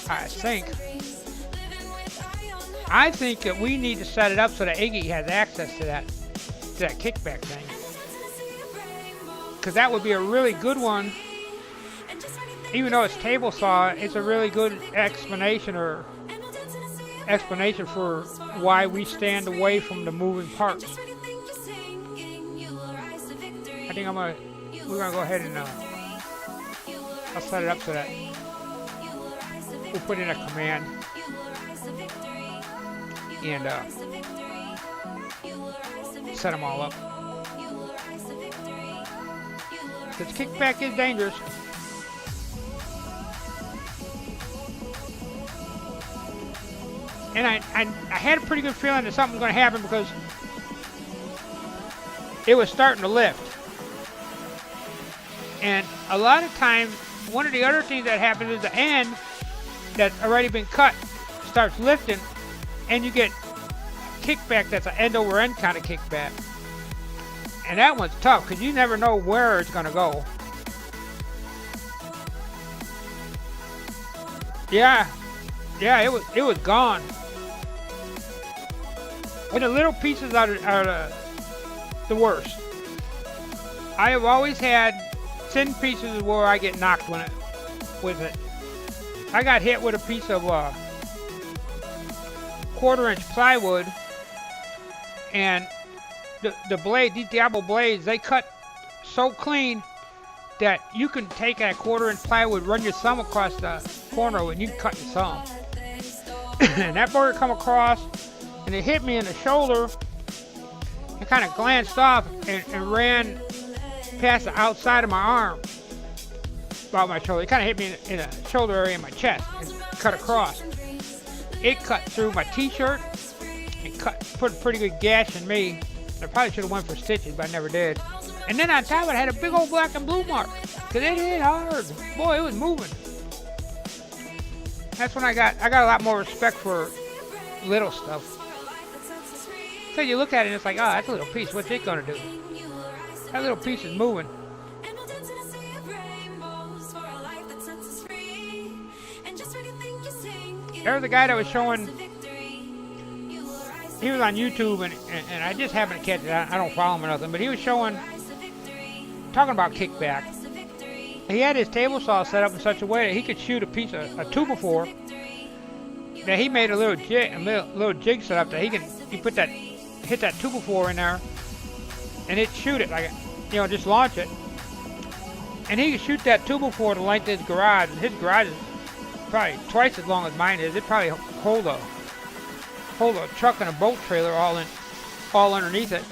I think that we need to set it up so that Iggy has access to that kickback thing. Because that would be a really good one. Even though it's table saw, it's a really good explanation for why we stand away from the moving parts. I think we're gonna go ahead and I'll set it up so that we'll put in a command and set them all up. Because kickback is dangerous. And I had a pretty good feeling that something was going to happen because it was starting to lift. And a lot of times, one of the other things that happens is the end that's already been cut starts lifting, and you get kickback that's an end over end kind of kickback. And that one's tough because you never know where it's going to go. Yeah, it was gone. And the little pieces are the worst. I have always had thin pieces where I get knocked with it. I got hit with a piece of 1/4-inch plywood, and the blade, these Diablo blades, they cut so clean that you can take that 1/4-inch plywood, run your thumb across the corner of it, and you can cut your thumb. And that board come across, and it hit me in the shoulder. It kind of glanced off and ran past the outside of my arm, about my shoulder. It kind of hit me in the shoulder area in my chest and cut across. It cut through my t-shirt and put a pretty good gash in me. I probably should have went for stitches, but I never did. And then on top of it, I had a big old black and blue mark because it hit hard. Boy, it was moving. That's when I got a lot more respect for little stuff. So you look at it and it's like, oh, that's a little piece. What's it gonna do? That little piece is moving. There was a guy that was showing. He was on YouTube and I just happened to catch it. I don't follow him or nothing, but he was talking about kickback. He had his table saw set up in such a way that he could shoot a piece of a 2x4. That he made a little jig set up that he hit that 2x4 in there, and it'd shoot it like, just launch it. And he could shoot that 2x4 the length of his garage, and his garage is probably twice as long as mine is. It probably hold a truck and a boat trailer all underneath it.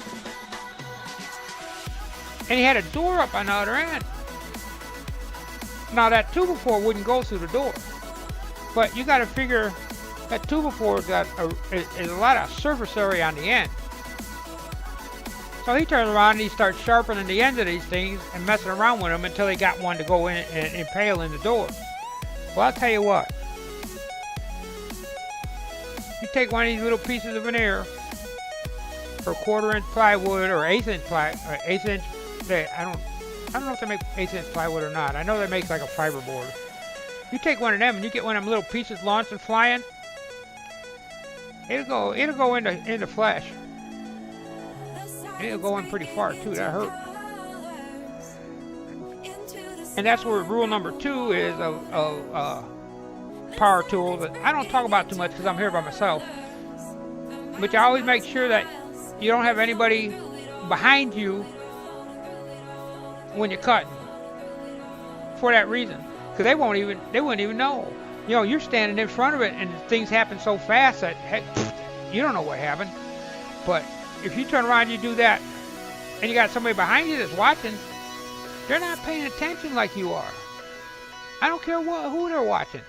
And he had a door up on the other end. Now that 2x4 wouldn't go through the door, but you got to figure that 2x4 is a lot of surface area on the end. So he turns around and he starts sharpening the ends of these things and messing around with them until he got one to go in and impale in the door. Well, I'll tell you what. You take one of these little pieces of veneer, or 1/4-inch plywood, or 1/8-inch I don't know if they make 1/8-inch plywood or not. I know they make like a fiberboard. You take one of them and you get one of them little pieces launched and flying. It'll go into flesh. And it'll go in pretty far too. That hurt. And that's where rule number 2 is of power tools that I don't talk about too much because I'm here by myself. But you always make sure that you don't have anybody behind you when you're cutting. For that reason, because they wouldn't even know. You're standing in front of it, and things happen so fast that heck, you don't know what happened. But if you turn around and you do that, and you got somebody behind you that's watching, they're not paying attention like you are. I don't care who they're watching.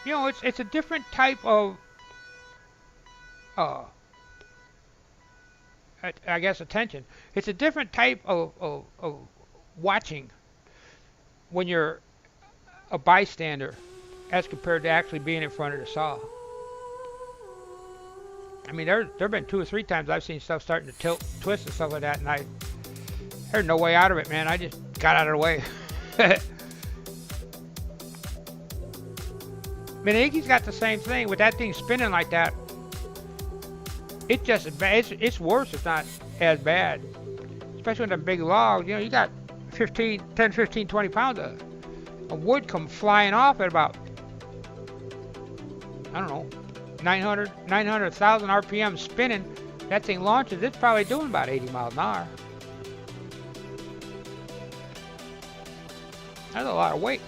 It's a different type of, I guess, attention. It's a different type of watching when you're a bystander as compared to actually being in front of the saw. I mean, there have been 2 or 3 times I've seen stuff starting to tilt, twist and stuff like that, and there's no way out of it, man. I just got out of the way. mean, Iggy's got the same thing with that thing spinning like that. It's just it's worse. It's not as bad, especially with the big logs. You know, you got 10, 15, 20 pounds of wood come flying off at about, I don't know, 900,000 RPM spinning. That thing launches. It's probably doing about 80 miles an hour. That's a lot of weight.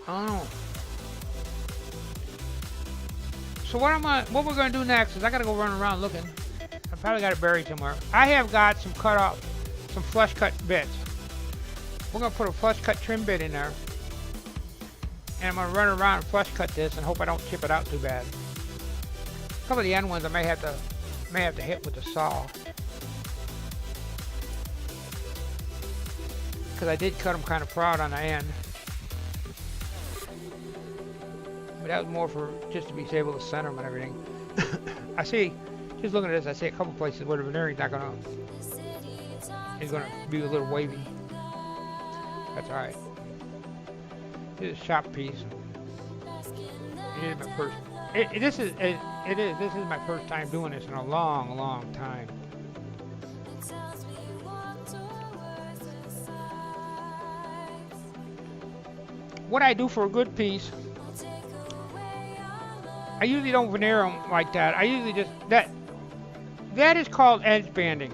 Oh. So what we're gonna do next is I gotta go run around looking. I probably got it buried somewhere. I have got some some flush cut bits. We're gonna put a flush cut trim bit in there, and I'm gonna run around and flush cut this and hope I don't chip it out too bad. A couple of the end ones I may have to hit with the saw, because I did cut them kind of proud on the end. But that was more for just to be able to center them and everything. I see, just looking at this, I see a couple places where the veneering's not gonna, it's gonna be a little wavy. That's all right. This is a shop piece. It is my first. This is my first time doing this in a long, long time. What I do for a good piece, I usually don't veneer them like that. I usually just, that is called edge banding.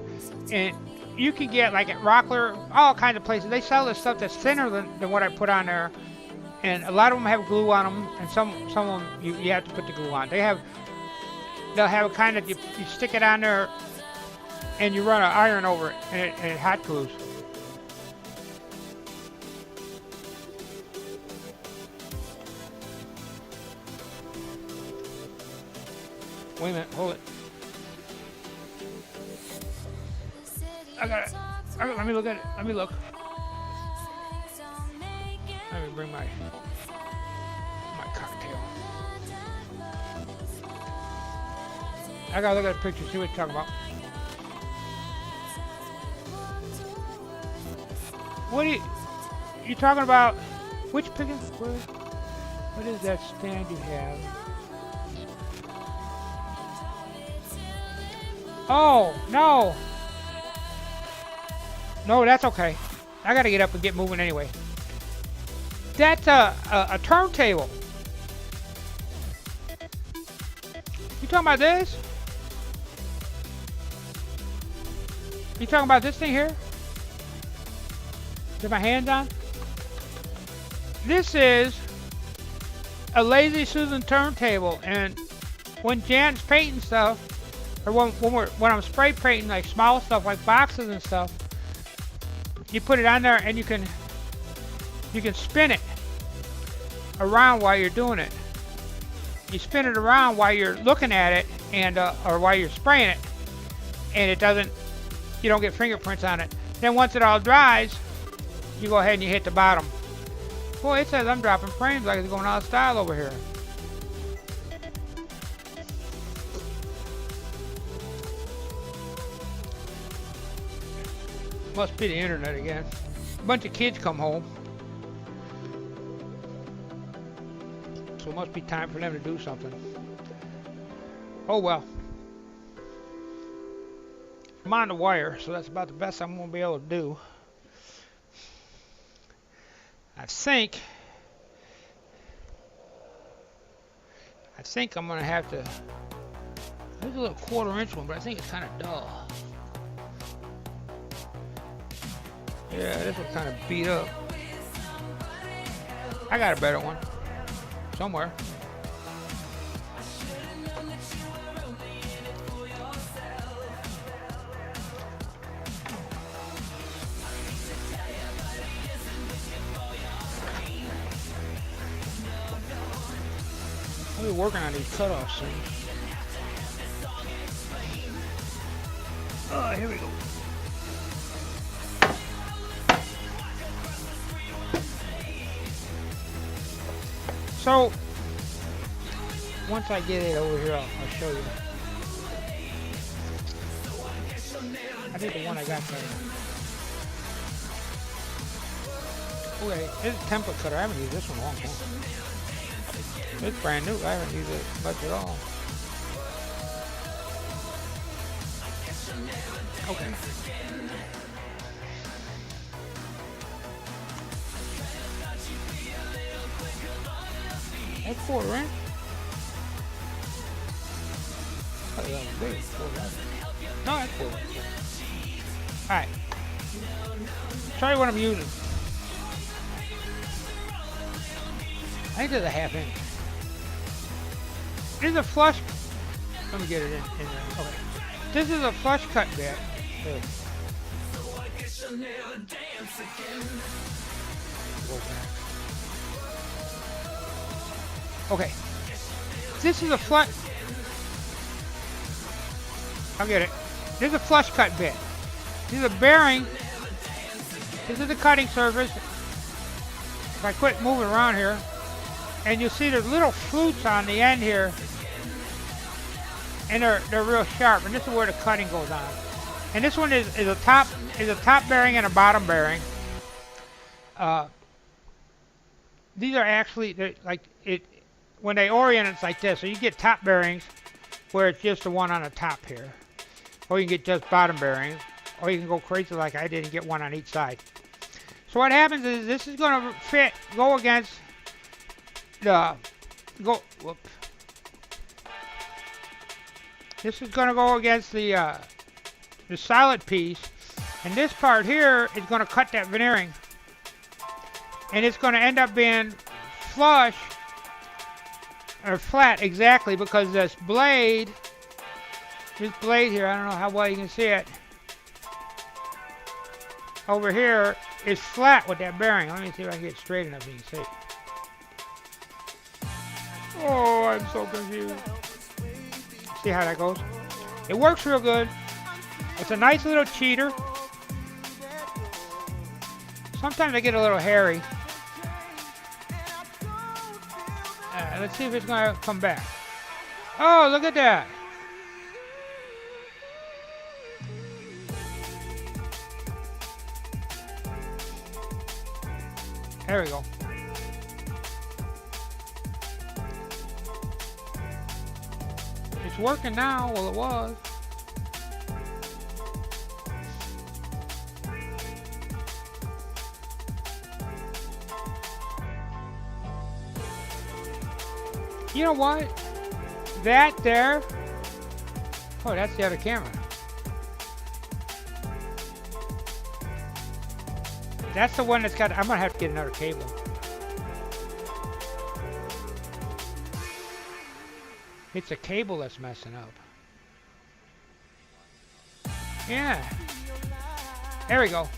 And you can get, like at Rockler, all kinds of places, they sell this stuff that's thinner than what I put on there. And a lot of them have glue on them, and some of them you have to put the glue on. They'll have a kind of, you stick it on there and you run an iron over it and it hot glues. Wait a minute, hold it. I got it. Let me look at it. Let me look. Let me bring my cocktail. I gotta look at the picture, see what you're talking about. What are you talking about? Which picture? What is that stand you have? Oh, no. No, that's okay. I gotta get up and get moving anyway. That's a turntable. You talking about this? You talking about this thing here? Is my hands on? This is a Lazy Susan turntable, and when Jan's painting stuff, or when I'm spray painting like small stuff like boxes and stuff, you put it on there and you can spin it around while you're doing it. You spin it around while you're looking at it, and or while you're spraying it, and you don't get fingerprints on it. Then once it all dries, you go ahead and you hit the bottom. Boy, it says I'm dropping frames like it's going out of style over here. Must be the internet again. A bunch of kids come home, so it must be time for them to do something. Oh well. I'm on the wire, so that's about the best I'm going to be able to do. I think I'm going to have to, there's a little 1/4 inch one, but I think it's kind of dull. Yeah, this one's kind of beat up. I got a better one somewhere. I'll be working on these cutoffs soon. Oh, here we go. So, once I get it over here, I'll show you. I think the one I got there. Okay, this is a template cutter. I haven't used this one in a long time. It's brand new. I haven't used it much at all. Okay. That's 4 inch. Oh, that was big. 4 inch. No, that's 4 inch. Alright. Show you what I'm using. I think there's a 1/2 inch. This is a flush. Let me get it in there. Okay. This is a flush cut bit. Here. Go back. Okay. This is a flush. I'll get it. This is a flush cut bit. This is a bearing. This is the cutting surface. If I quit moving around here, and you'll see there's little flutes on the end here, and they're real sharp. And this is where the cutting goes on. And this one is a top bearing and a bottom bearing. These are actually like it when they orient it's like this. So you get top bearings where it's just the one on the top here, or you can get just bottom bearings, or you can go crazy like I did and get one on each side. So what happens is this is going to go against the This is going to go against the solid piece, and this part here is going to cut that veneering, and it's going to end up being flush or flat exactly because this blade here, I don't know how well you can see it, over here is flat with that bearing. Let me see if I can get it straight enough so you can see. Oh, I'm so confused. See how that goes? It works real good. It's a nice little cheater. Sometimes I get a little hairy. Let's see if it's going to come back. Oh, look at that. There we go. It's working now. Well, it was. You know what? That there. Oh, that's the other camera. That's the one that's got. I'm gonna have to get another cable. It's a cable that's messing up. Yeah. There we go.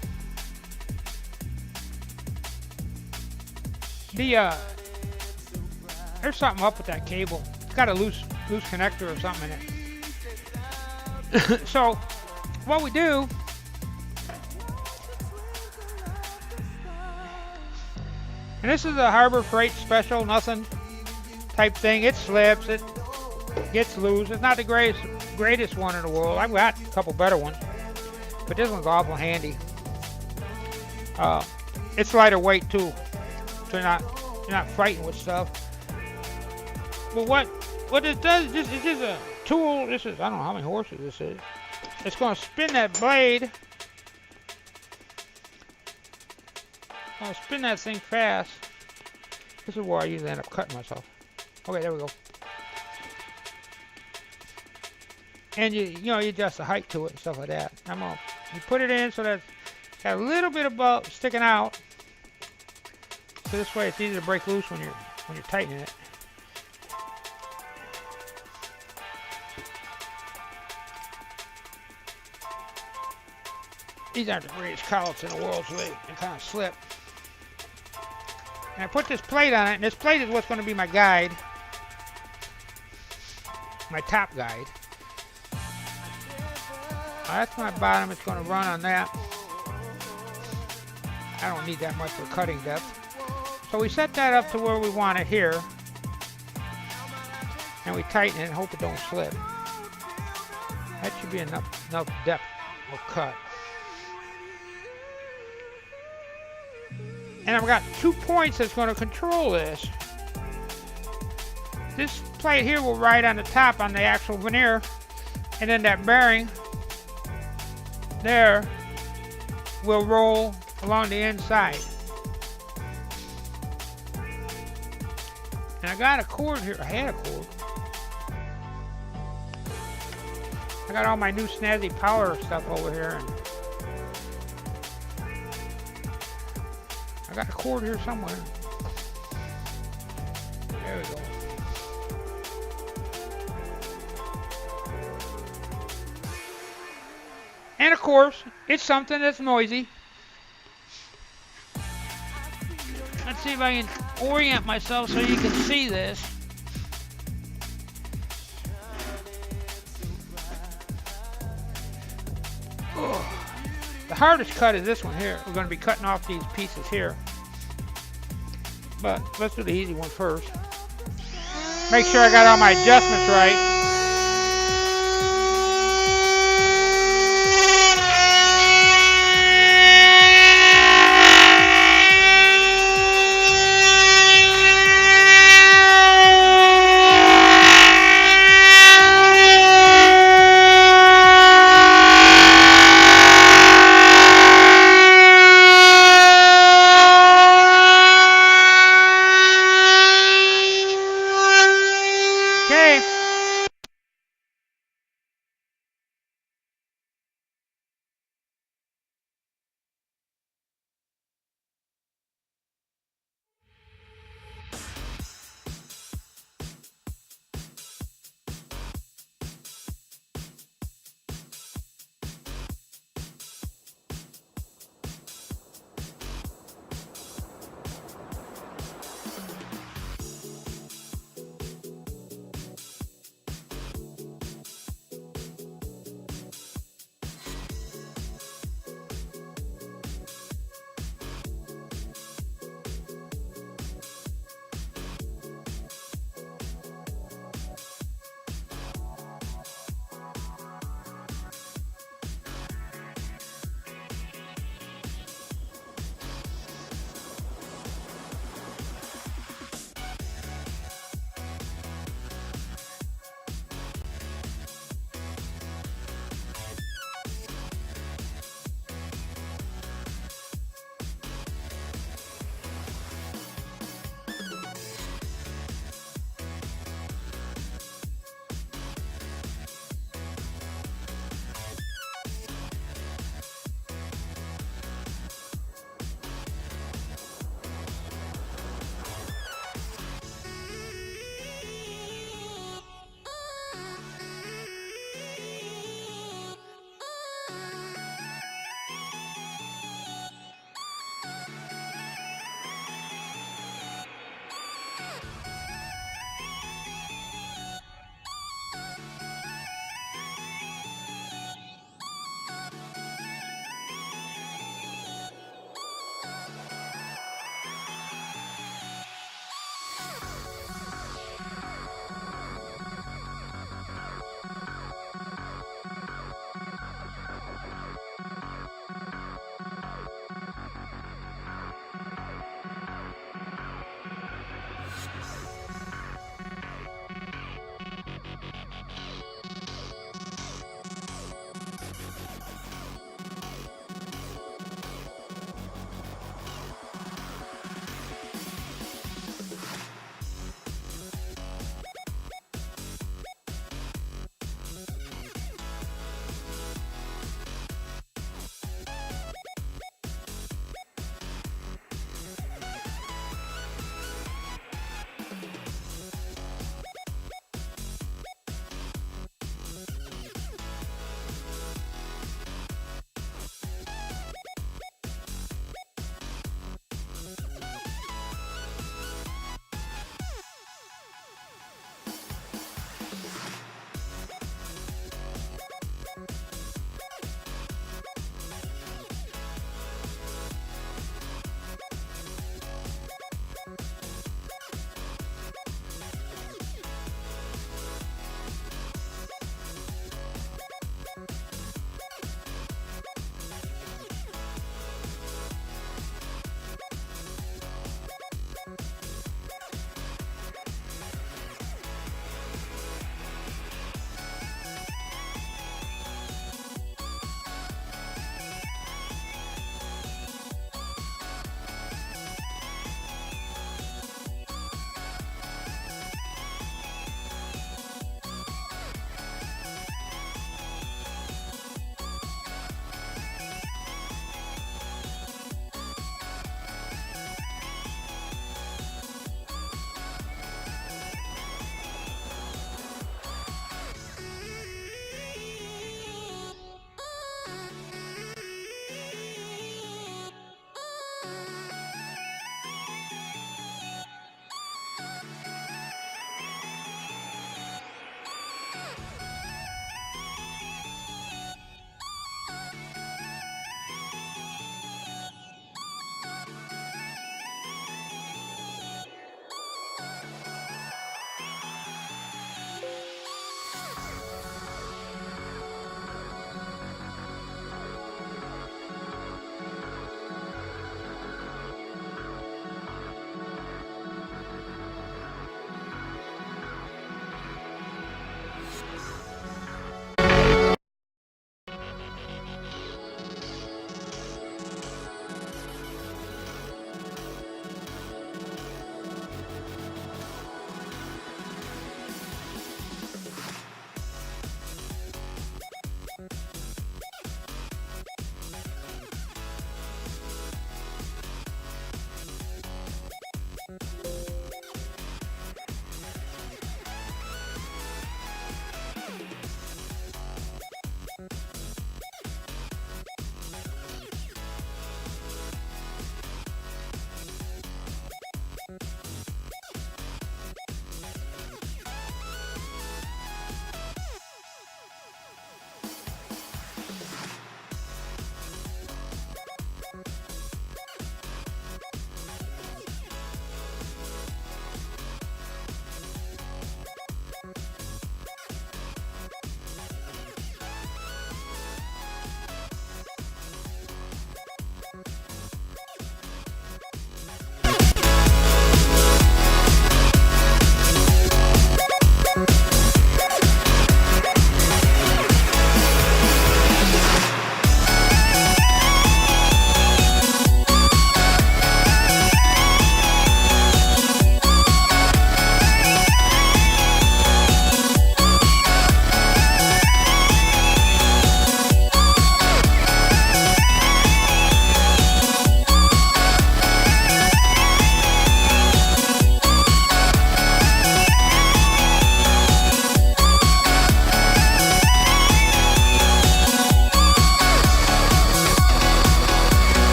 There's something up with that cable. It's got a loose connector or something in it. So, what we do, and this is a Harbor Freight special, nothing type thing. It slips, it gets loose. It's not the greatest one in the world. I've got a couple better ones, but this one's awful handy. It's lighter weight too, so you're not fighting with stuff. But what it does, it's just a tool. This is, I don't know how many horses this is. It's going to spin that blade. I'll spin that thing fast. This is where I usually end up cutting myself. Okay, there we go. And you adjust the height to it and stuff like that. You put it in so that it's got a little bit of bulb sticking out. So this way it's easy to break loose when you're tightening it. These aren't the greatest collets in the world, so they kind of slip. And I put this plate on it, and this plate is what's going to be my guide. My top guide. That's my bottom. It's going to run on that. I don't need that much for cutting depth. So we set that up to where we want it here. And we tighten it and hope it don't slip. That should be enough depth. will cut. And I've got 2 points that's going to control this. This plate here will ride on the top on the actual veneer, and then that bearing there will roll along the inside. And I got a cord here. I had a cord. I got all my new snazzy power stuff over here. And I got a cord here somewhere. There we go. And of course, it's something that's noisy. Let's see if I can orient myself so you can see this. The hardest cut is this one here. We're going to be cutting off these pieces here. But let's do the easy one first. Make sure I got all my adjustments right.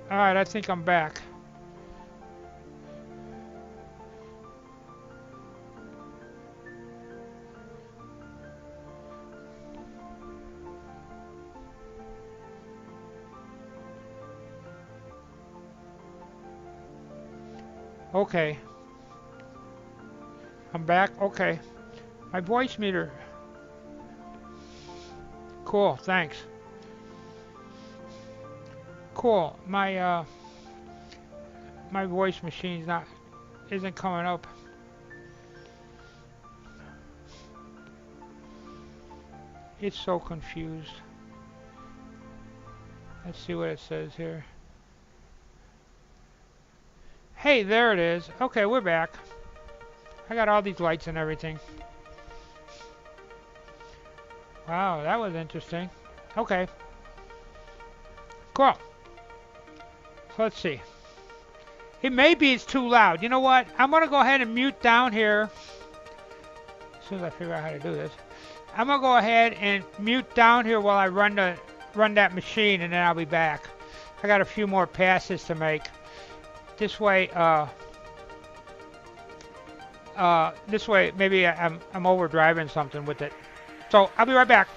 All right, I think I'm back. Okay, I'm back. Okay, my voice meter. Cool, thanks. Cool. My voice machine's not isn't coming up. It's so confused. Let's see what it says here. Hey, there it is. Okay, we're back. I got all these lights and everything. Wow, that was interesting. Okay, cool. So let's see. It may be it's too loud. You know what? I'm gonna go ahead and mute down here. As soon as I figure out how to do this, I'm gonna go ahead and mute down here while I run that machine, and then I'll be back. I got a few more passes to make. This way, maybe I'm overdriving something with it. So I'll be right back.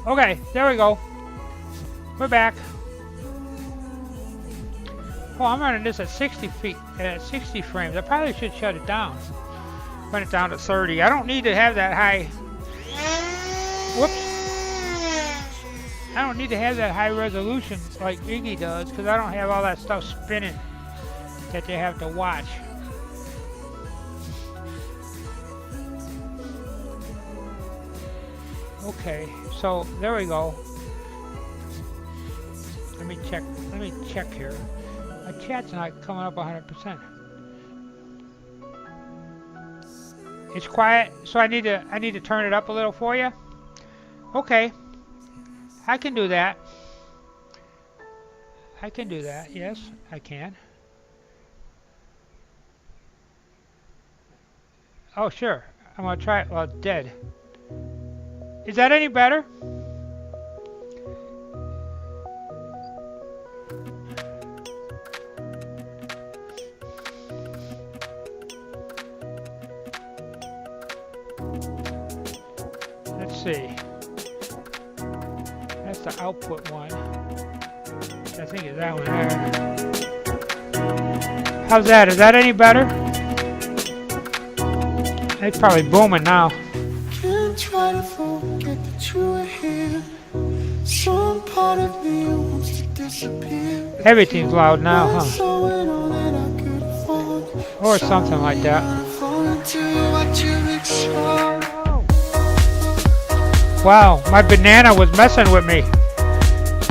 Okay, there we go. We're back. Oh, I'm running this at 60 frames. I probably should shut it down. Run it down to 30. I don't need to have that high. Whoops. I don't need to have that high resolution like Iggy does because I don't have all that stuff spinning that they have to watch. Okay, so there we go. Let me check here. My chat's not coming up 100%. It's quiet, so I need to turn it up a little for you. Okay, I can do that. I can do that. Yes, I can. Oh, sure. I'm gonna try it. Well, it's dead. Is that any better? Let's see. That's the output one. I think it's that one there. How's that? Is that any better? It's probably booming now. Can't try to forget that you were here. Some part of me wants to disappear. Everything's loud now, huh? Or something like that. Wow, my banana was messing with me.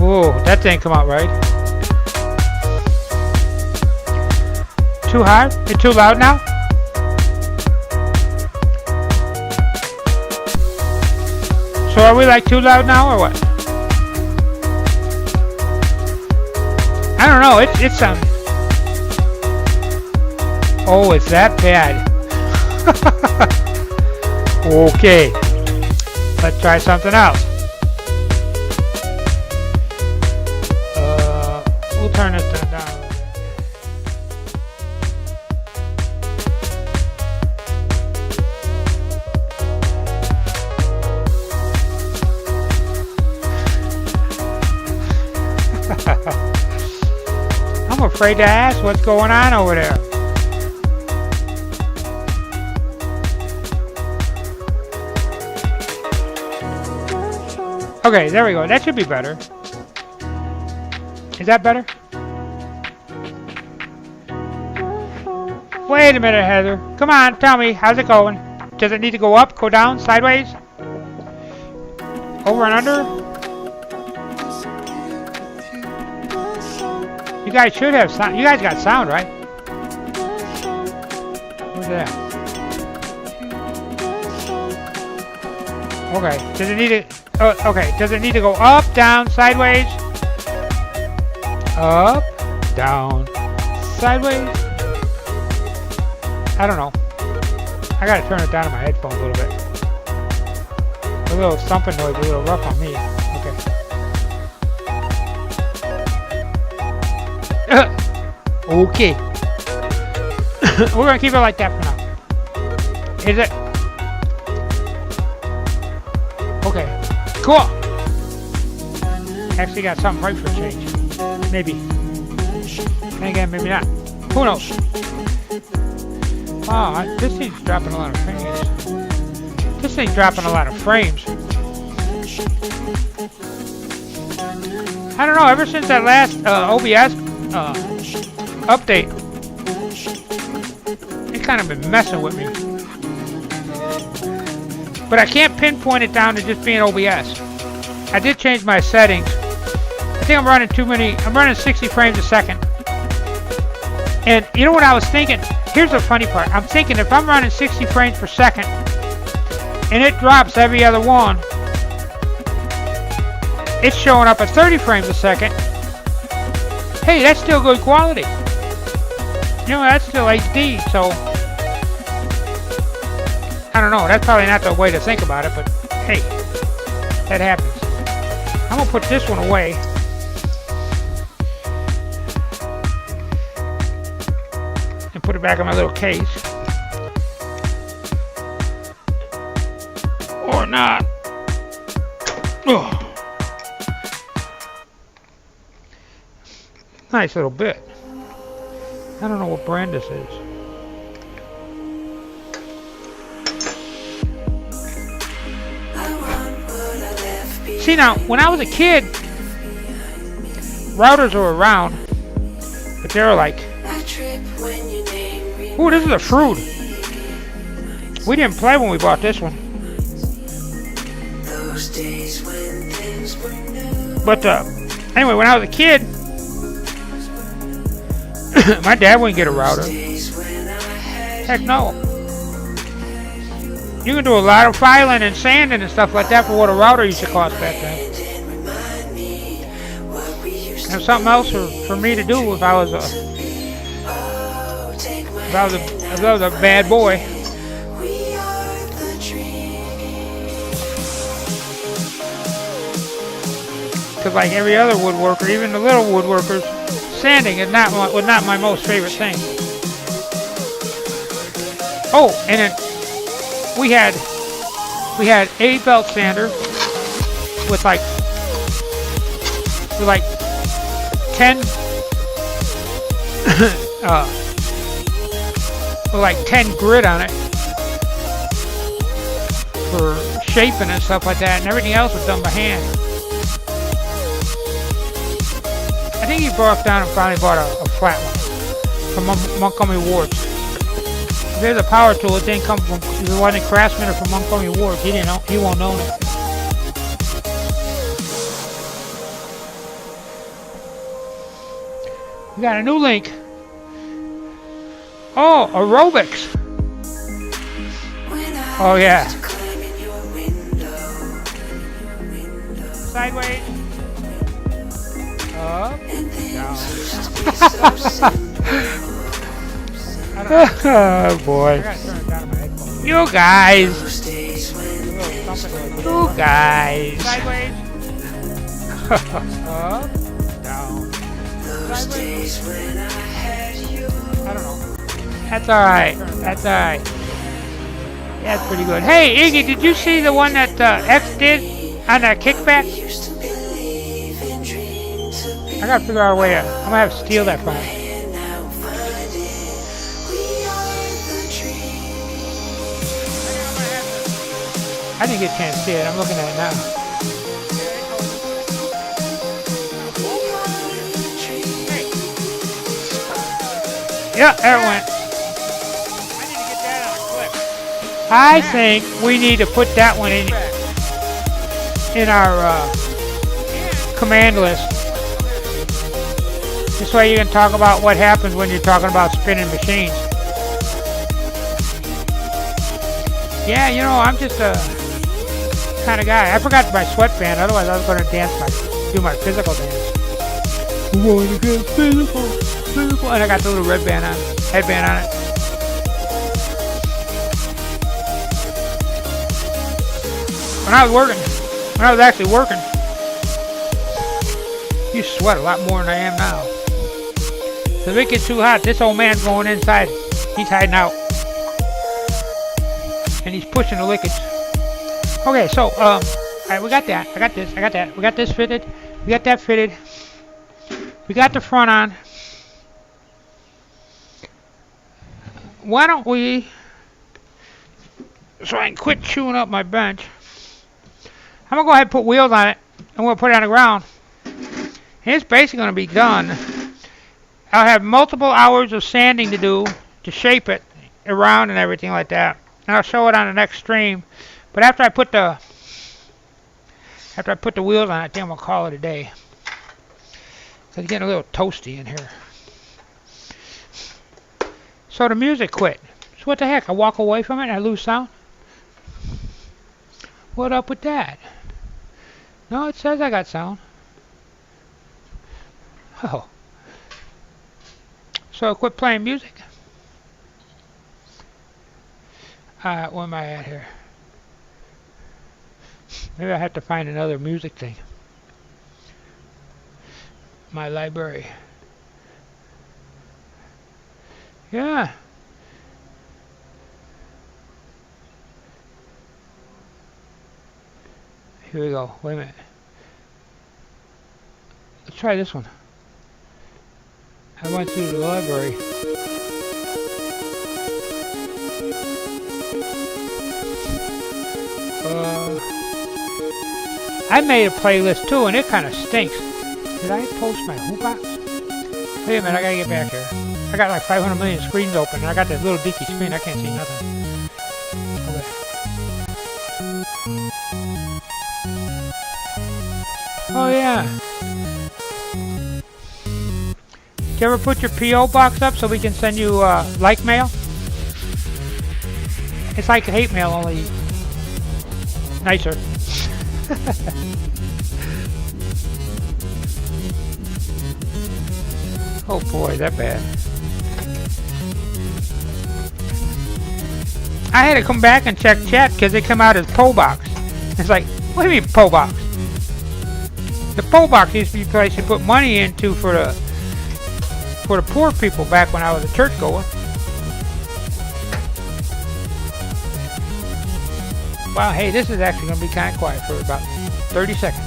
Ooh, that didn't come out right. Too high? It's too loud now? So are we like too loud now or what? I don't know, it sounds... Oh, it's that bad. Okay. Let's try something else. We'll turn this down a little bit. I'm afraid to ask what's going on over there. Okay, there we go. That should be better. Is that better? Wait a minute, Heather. Come on, tell me. How's it going? Does it need to go up, go down, sideways? Over and under? You guys should have sound. You guys got sound, right? What's that? Okay. Does it need to... okay. Does it need to go up, down, sideways? Up, down, sideways? I don't know. I gotta turn it down on my headphones a little bit. A little thumping noise, a little rough on me. Okay. Okay. We're gonna keep it like that for now. Is it? Okay. Cool. Actually got something right for a change. Maybe. And again, maybe not. Who knows? Wow, this thing's dropping a lot of frames. This thing's dropping a lot of frames. I don't know, ever since that last OBS update, it's kind of been messing with me. But I can't pinpoint it down to just being OBS. I did change my settings. I think I'm running too many. I'm running 60 frames a second. And you know what I was thinking? Here's the funny part. I'm thinking if I'm running 60 frames per second and it drops every other one, it's showing up at 30 frames a second Hey, that's still good quality. You know, that's still HD, so I don't know. That's probably not the way to think about it, but hey, that happens. I'm gonna put this one away. And put it back in my little case. Or not. Oh. Nice little bit. I don't know what brand this is. See now, when I was a kid, routers were around, but they were like, ooh, this is a Fruit. We didn't play when we bought this one. But anyway, when I was a kid, my dad wouldn't get a router. Heck no. You can do a lot of filing and sanding and stuff like that for what a router used to cost back then. And something else for me to do if I was a bad boy. Because like every other woodworker, even the little woodworkers, sanding is was not my most favorite thing. Oh, and then we had a belt sander with like 10 with like 10 grit on it for shaping and stuff like that, and everything else was done by hand. I think he broke down and finally bought a flat one from Montgomery Ward's. If there's a power tool, it didn't come from, if it wasn't Craftsman or from Montgomery Ward's, he won't own it. We got a new link. Oh, aerobics. Oh yeah. Sideways. Up. Down. Oh boy. You guys. You guys. Sideways. Up. Down. Sideways. I don't know. That's alright. That's alright. That's pretty good. Hey, Iggy, did you see the one that X did on that kickback? I gotta figure out a way to. I'm gonna have to steal that from him. I didn't get a chance to see it. I'm looking at it now. Yeah, there it went. I need to get that on a clip. I think we need to put that one in our command list. This way you can talk about what happens when you're talking about spinning machines. Yeah, you know, I'm just a kind of guy. I forgot my sweatband, otherwise I was going to do my physical dance. I'm going to get physical. And I got the little headband on it. When I was actually working, you sweat a lot more than I am now. So if it gets too hot, this old man's going inside. He's hiding out. And he's pushing the lickage. Okay, so, alright, we got that. I got this. We got this fitted. We got that fitted. We got the front on. Why don't we, so I can quit chewing up my bench, I'm going to go ahead and put wheels on it. I'm going to put it on the ground. And it's basically going to be done. I'll have multiple hours of sanding to do to shape it around and everything like that. And I'll show it on the next stream. But after I put the wheels on it, I think I'm going to call it a day. Because it's getting a little toasty in here. So the music quit. So what the heck? I walk away from it and I lose sound? What up with that? No, it says I got sound. Oh. So I quit playing music. Where am I at here? Maybe I have to find another music thing. My library. Yeah. Here we go. Wait a minute. Let's try this one. I went through the library. I made a playlist too, and it kind of stinks. Did I post my Hoopbox? Wait a minute, I gotta get back here. I got like 500 million screens open, and I got that little dinky screen. I can't see nothing. Okay. Oh yeah. Did you ever put your P.O. box up so we can send you like mail? It's like hate mail, only nicer. Oh boy, that bad. I had to come back and check chat because it come out as PO box. It's like, what do you mean PO box? The PO box used to be a place you put money into for the poor people back when I was a churchgoer. Wow, hey, this is actually going to be kind of quiet for about 30 seconds.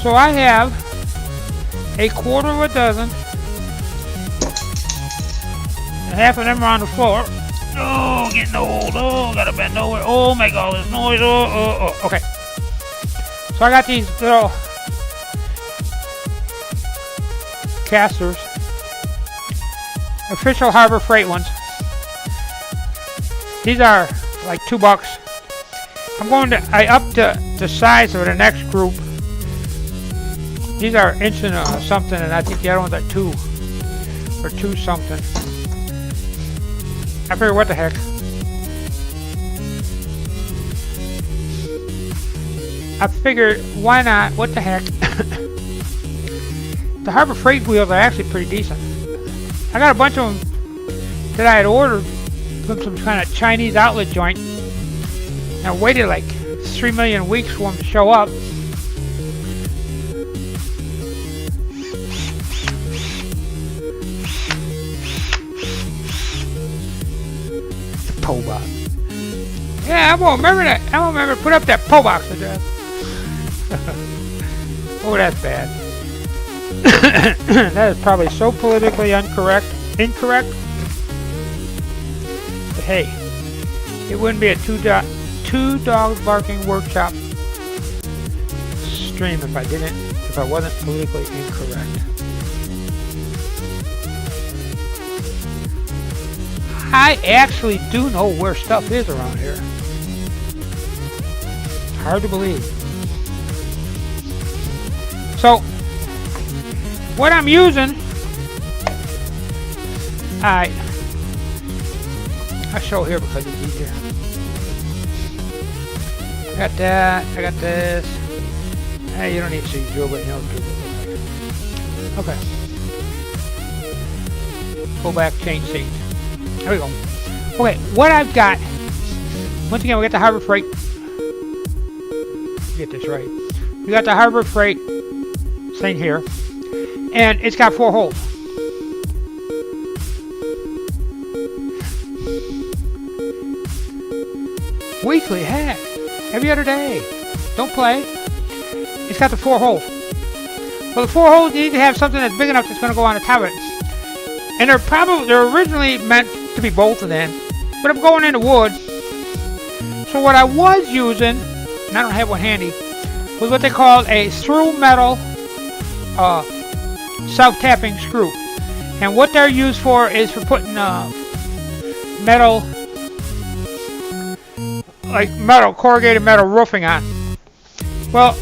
So I have a quarter of a dozen, and half of them are on the floor. Oh, getting old. Oh, gotta bend over. Oh, make all this noise. Oh. Okay. So I got these little casters. Official Harbor Freight ones. These are like $2. I upped the size of the next group. These are inch and something, and I think the other ones are 2 or 2 something. I figured, what the heck. I figured, why not? What the heck? The Harbor Freight wheels are actually pretty decent. I got a bunch of them that I had ordered from some kind of Chinese outlet joint. And I waited like 3 million weeks for them to show up. The PO box. Yeah, I won't remember that. I won't remember to put up that PO box address. Oh, that's bad. That is probably so politically incorrect. But hey, it wouldn't be a two dogs barking workshop stream if I wasn't politically incorrect. I actually do know where stuff is around here. Hard to believe. So, what I'm using, I show here because it's easier. I got that, I got this. Hey, you don't need to see Joe, but you know Joe. Okay. Go back, change scenes. There we go. Okay, what I've got, once again, we got the Harbor Freight. Get this right. We got the Harbor Freight thing here, and it's got 4 holes. Weekly, heck, every other day. Don't play. It's got the 4 holes. Well, the 4 holes, you need to have something that's big enough that's going to go on the top of it. And they're originally meant to be bolted in, but I'm going into wood. So what I was using, and I don't have one handy, was what they called a through metal self-tapping screw. And what they're used for is for putting metal, corrugated metal roofing on. Well,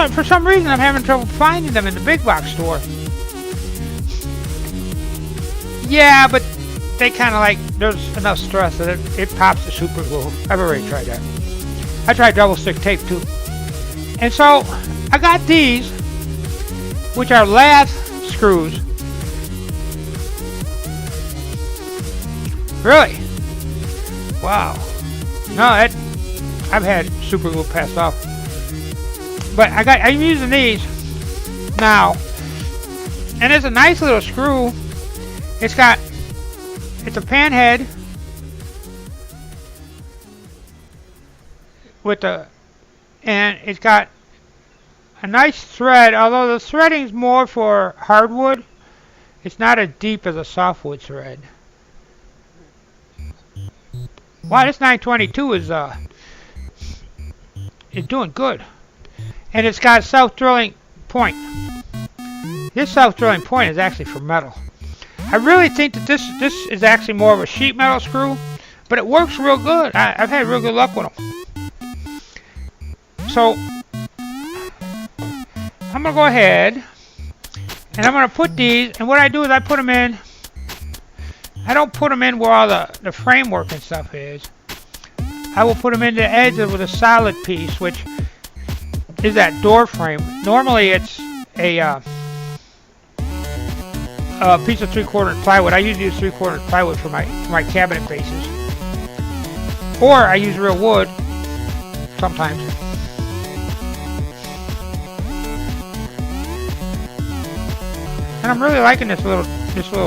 for some reason I'm having trouble finding them in the big box store. Yeah, but they kind of like, there's enough stress that it pops the super glue. I've already tried that. I tried double stick tape too. And so I got these, which are lath screws. Really? Wow. No, I've had super glue pass off. But I'm using these now. And it's a nice little screw. It's a pan head and it's got a nice thread, although the threading's more for hardwood. It's not as deep as a softwood thread. Wow, this 922 is doing good. And it's got a self-drilling point. This self-drilling point is actually for metal. I really think that this is actually more of a sheet metal screw, but it works real good. I've had real good luck with them. So I'm gonna go ahead and I'm gonna put these, and what I do is I put them in. I don't put them in where all the framework and stuff is. I will put them in the edge with a solid piece, which is that door frame. Normally it's a piece of 3/4 plywood. I usually use 3/4 plywood for my cabinet bases, or I use real wood sometimes. And I'm really liking this little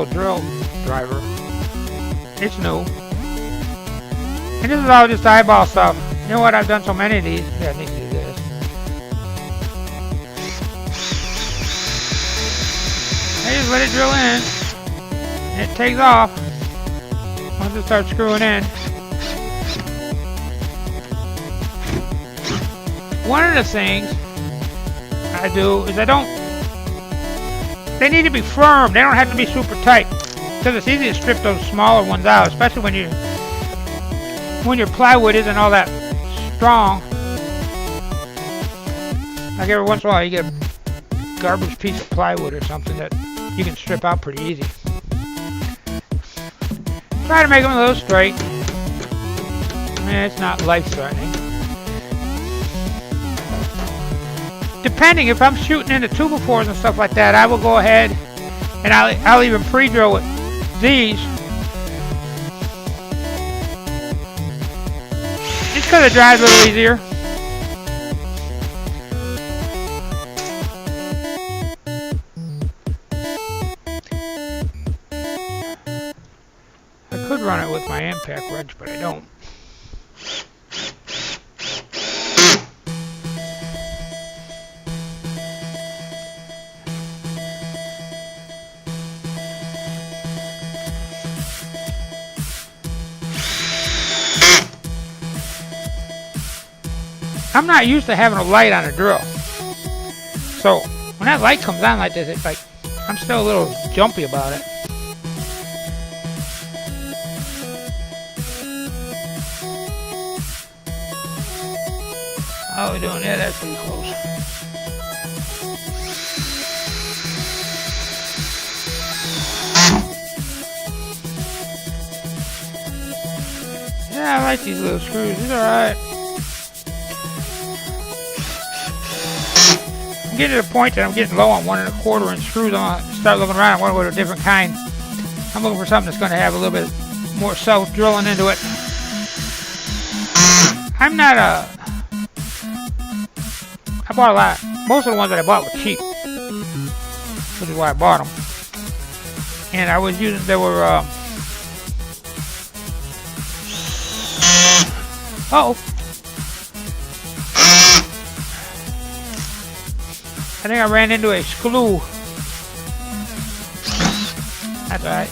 drill driver. It's new, and this is all just eyeball stuff. You know what? I've done so many of these. Yeah, I need to do this. I just let it drill in, and it takes off once it starts screwing in. One of the things I do is they need to be firm. They don't have to be super tight, because it's easy to strip those smaller ones out, especially when your plywood isn't all that strong. Like every once in a while you get a garbage piece of plywood or something that you can strip out pretty easy. Try to make them a little straight. I mean, it's not life-threatening. Depending, if I'm shooting into 2x4s and stuff like that, I will go ahead and I'll even pre-drill with these. Just because it dries a little easier. I could run it with my impact wrench, but I don't. I'm not used to having a light on a drill, so when that light comes on like this, it's like I'm still a little jumpy about it. How are we doing there? That's pretty close. Yeah, I like these little screws. These are alright. I'm getting to the point that I'm getting low on 1 1/4 inch screws. I'm going to start looking around. I want to go to a different kind. I'm looking for something that's going to have a little bit more self-drilling into it. I'm not a... I bought a lot. Most of the ones that I bought were cheap, which is why I bought them. And I was using... They were... Uh-oh. I think I ran into a screw. That's alright.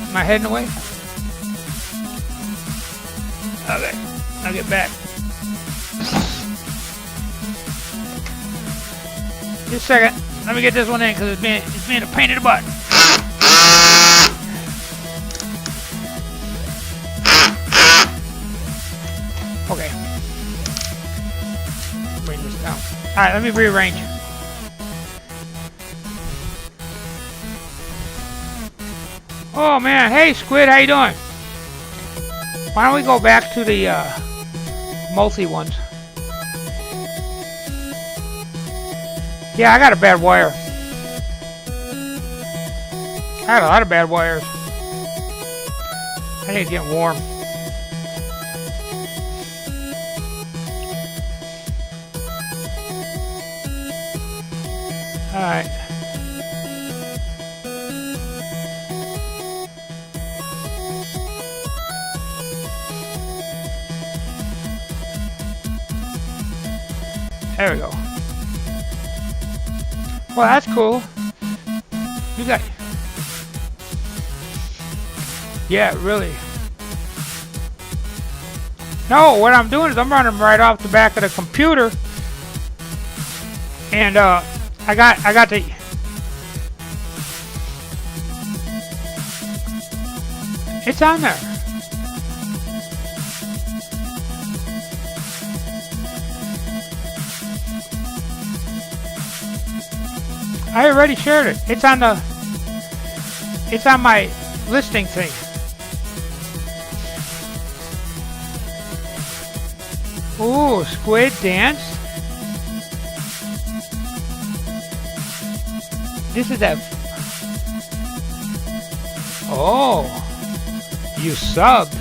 Am I heading away? Okay, I'll get back. Just a second. Let me get this one in because it's being a pain in the butt. Okay. Bring this down. Alright, let me rearrange. Oh man, hey Squid, how you doing? Why don't we go back to the multi ones? Yeah, I got a bad wire. I had a lot of bad wires. I think it's getting warm. Alright. There we go. Well, that's cool. You got... Yeah, really. No, what I'm doing is I'm running right off the back of the computer. And, I got the... It's on there. I already shared it. It's on the... It's on my listing thing. Ooh, Squid Dance. This is that... Oh, you subbed.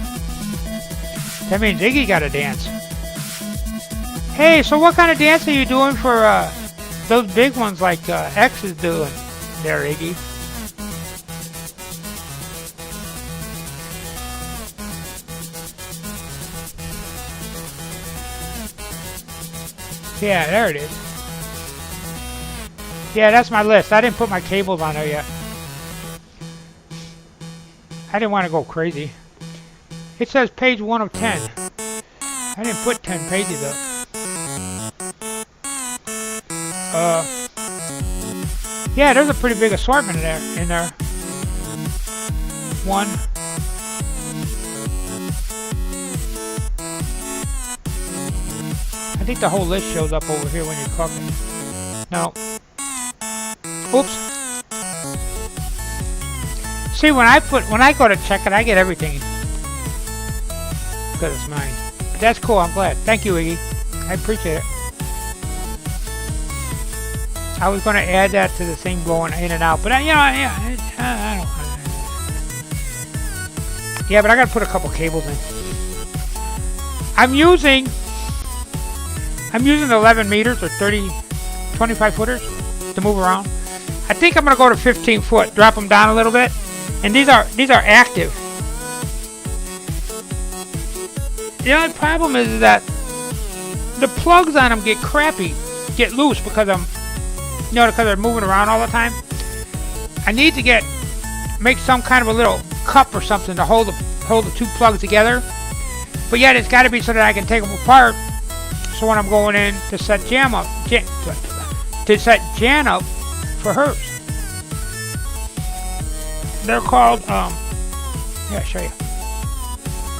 That means Iggy got a dance. Hey, so what kind of dance are you doing for those big ones like X is doing there, Iggy? Yeah, there it is. Yeah, that's my list. I didn't put my cables on there yet. I didn't want to go crazy. It says page 1 of 10. I didn't put 10 pages up. Yeah, there's a pretty big assortment in there. One. I think the whole list shows up over here when you're cooking. No. Oops. See, when I go to check it, I get everything. Because it's mine. But that's cool, I'm glad. Thank you, Iggy. I appreciate it. I was going to add that to the thing going in and out, but I don't. Yeah, but I got to put a couple cables in. I'm using the 11 meters or 25 footers to move around. I think I'm going to go to 15 foot, drop them down a little bit, and these are active. The only problem is that the plugs on them get loose because because they're moving around all the time. I need to make some kind of a little cup or something to hold the two plugs together. But yet it's got to be so that I can take them apart. So when I'm going in to set Jan up for hers, they're called yeah, I'll show you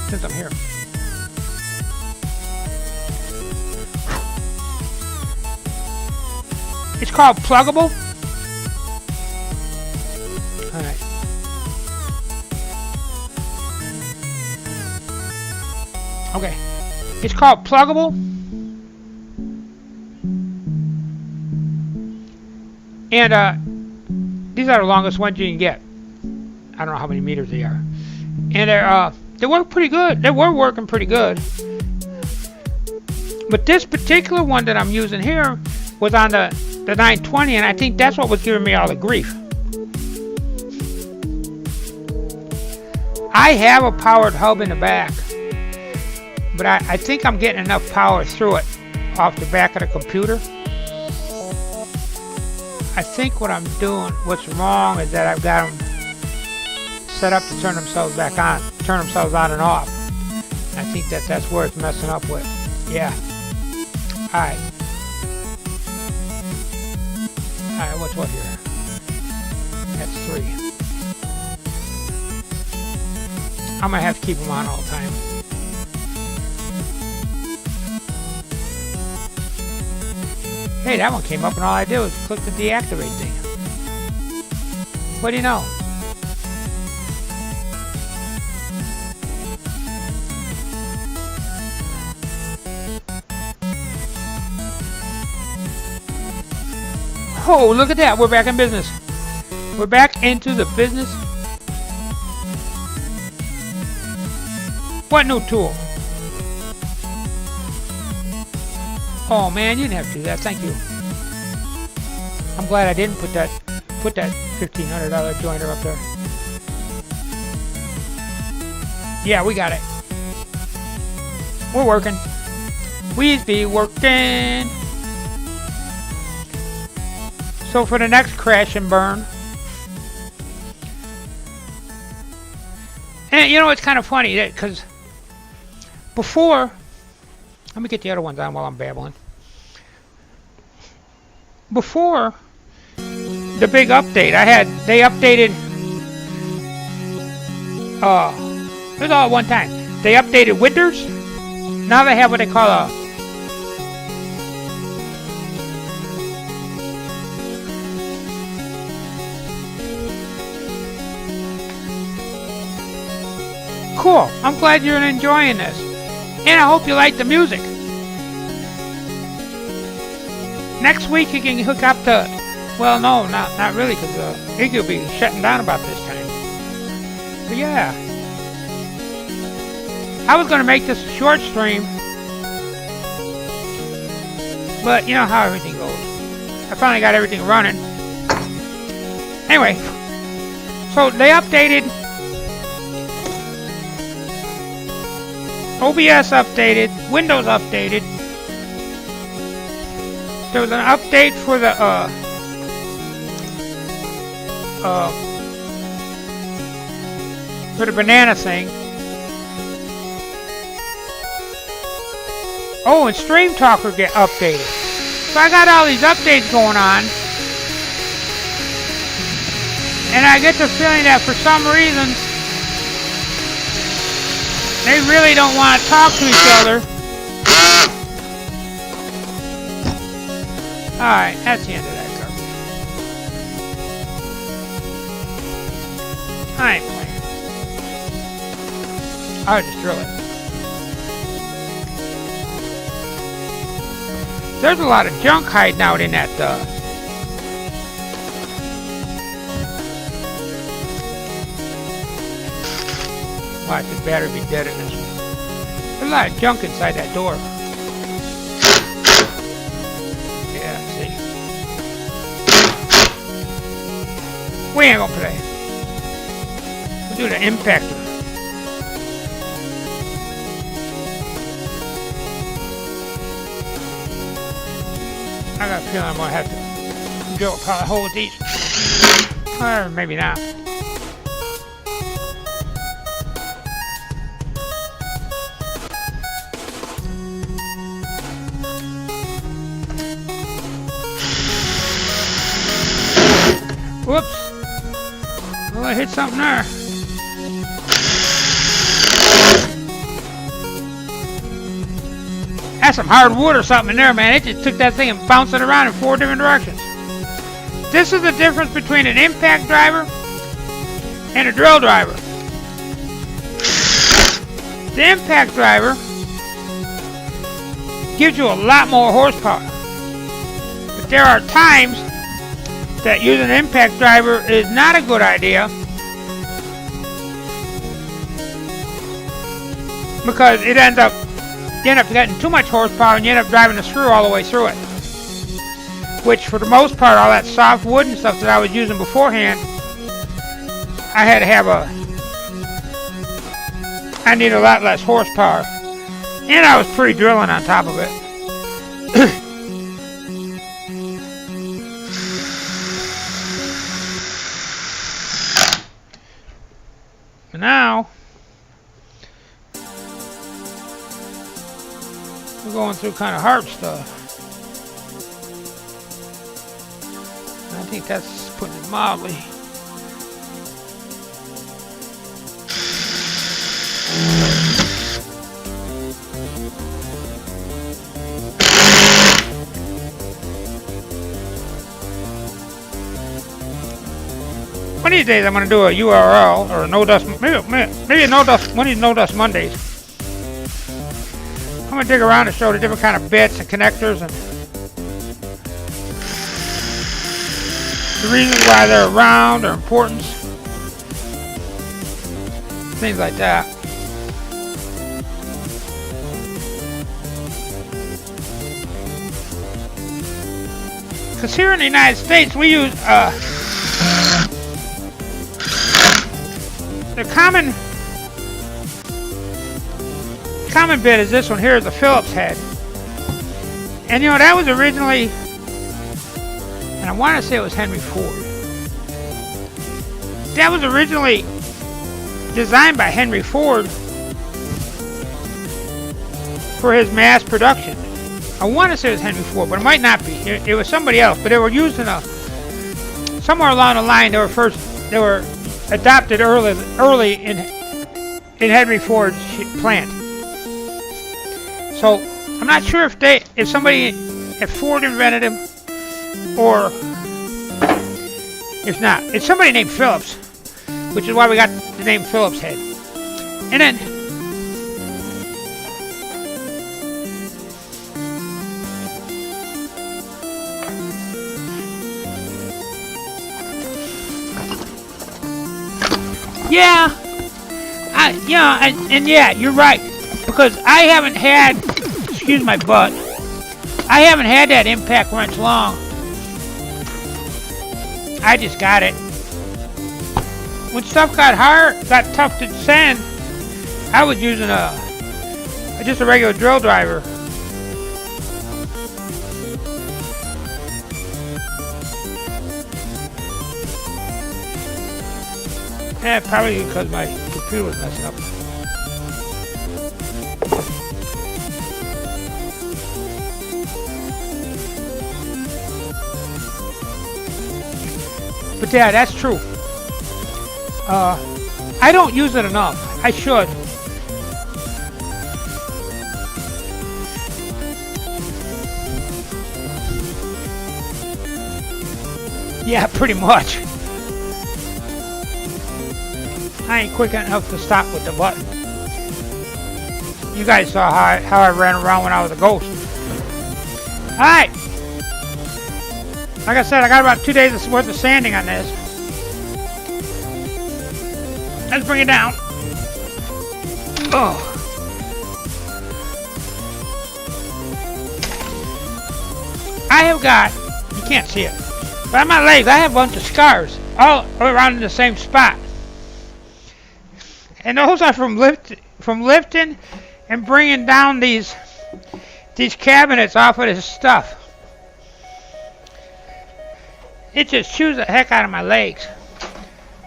since I'm here. It's called Pluggable. All right. Okay. It's called Pluggable. And these are the longest ones you can get. I don't know how many meters they are. And they work pretty good. They were working pretty good. But this particular one that I'm using here was on the 920, and I think that's what was giving me all the grief. I have a powered hub in the back, but I think I'm getting enough power through it off the back of the computer. I think what's wrong is that I've got them set up to turn themselves back on, turn themselves on and off. I think that's where it's messing up with. Yeah. Alright. Alright, what's what here? That's 3. I'm gonna have to keep them on all the time. Hey, that one came up and all I did was click the deactivate thing. What do you know? Oh, look at that. We're back in business. We're back into the business. What new tool? Oh man, you didn't have to do that. Thank you. I'm glad I didn't put that $1,500 joiner up there. Yeah, we got it. We're working. We's be working. So for the next crash and burn. And you know, it's kind of funny that because before, let me get the other ones on while I'm babbling. Before the big update, they updated, it was all at one time. They updated Winters. Now they have what they call a cool. I'm glad you're enjoying this. And I hope you like the music. Next week you can hook up to, well no, not really, because Iggy will be shutting down about this time. But yeah. I was going to make this a short stream. But you know how everything goes. I finally got everything running. Anyway. So they updated. OBS updated, Windows updated. There was an update for the banana thing. Oh, and Stream Talker get updated. So I got all these updates going on, and I get the feeling that for some reason they really don't want to talk to each other. Alright, that's the end of that garbage. I ain't playing. I'll just drill it. There's a lot of junk hiding out in that, watch the battery be dead in this one. There's a lot of junk inside that door. Yeah, see. We ain't gonna play. We'll do the impactor. I got a feeling I'm gonna have to drill probably a hole with these. Or maybe not. Whoops. Well, I hit something there. That's some hard wood or something in there, man. It just took that thing and bounced it around in 4 different directions. This is the difference between an impact driver and a drill driver. The impact driver gives you a lot more horsepower. But there are times that using an impact driver is not a good idea because you end up getting too much horsepower and you end up driving the screw all the way through it. Which for the most part, all that soft wood and stuff that I was using beforehand, I had to have I need a lot less horsepower. And I was pre-drilling on top of it. Now we're going through kind of hard stuff. I think that's putting it mildly. One of these days I'm going to do a URL or a No Dust, maybe a No Dust, one of these No Dust Mondays. I'm going to dig around and show the different kind of bits and connectors and the reasons why they're around, their importance, things like that. Because here in the United States, we use the common bit is this one here, the Phillips head. And you know, that was originally, and I want to say it was Henry Ford. That was originally designed by Henry Ford for his mass production. I want to say it was Henry Ford, but it might not be. It was somebody else, but they were used in somewhere along the line. They were adopted early in Henry Ford's plant. So I'm not sure if Ford invented him or if not. It's somebody named Phillips, which is why we got the name Phillips head. And then yeah, yeah, you're right, because I haven't had, excuse my butt, I haven't had that impact wrench long. I just got it. When stuff got tough to sand, I was using just a regular drill driver. Probably because my computer was messing up. But yeah, that's true. I don't use it enough. I should. Yeah, pretty much. I ain't quick enough to stop with the button. You guys saw how I ran around when I was a ghost. Alright. Like I said, I got about 2 days worth of sanding on this. Let's bring it down. Oh. I have got, you can't see it, but on my legs I have a bunch of scars all around in the same spot. And those are from lifting and bringing down these cabinets off of this stuff. It just chews the heck out of my legs,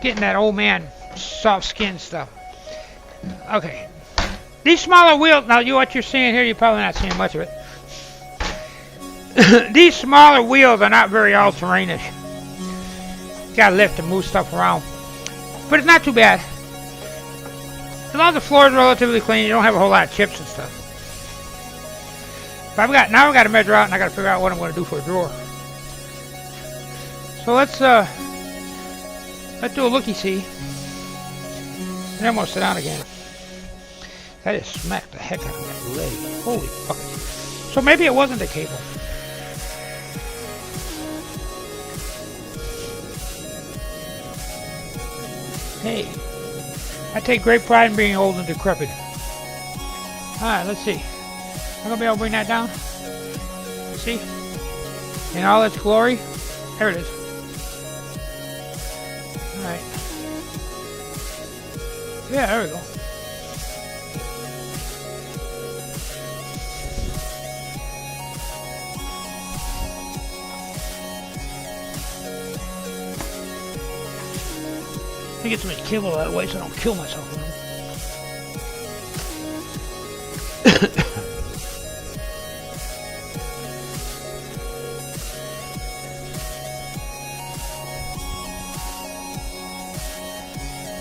getting that old man soft skin stuff. Okay, these smaller wheels. Now, what you're seeing here, you're probably not seeing much of it. These smaller wheels are not very all-terrainish. You gotta lift and move stuff around, but it's not too bad. As long as the floor is relatively clean, you don't have a whole lot of chips and stuff. But now I've got to measure out, and I got to figure out what I'm going to do for a drawer. So let's do a looky-see. And then I'm going to sit down again. That just smacked the heck out of my leg. Holy fuck. So maybe it wasn't a cable. Hey. I take great pride in being old and decrepit. Alright, let's see. I'm going to be able to bring that down. See? In all its glory. There it is. Alright. Yeah, there we go. I get some cable out of the way so I don't kill myself with them.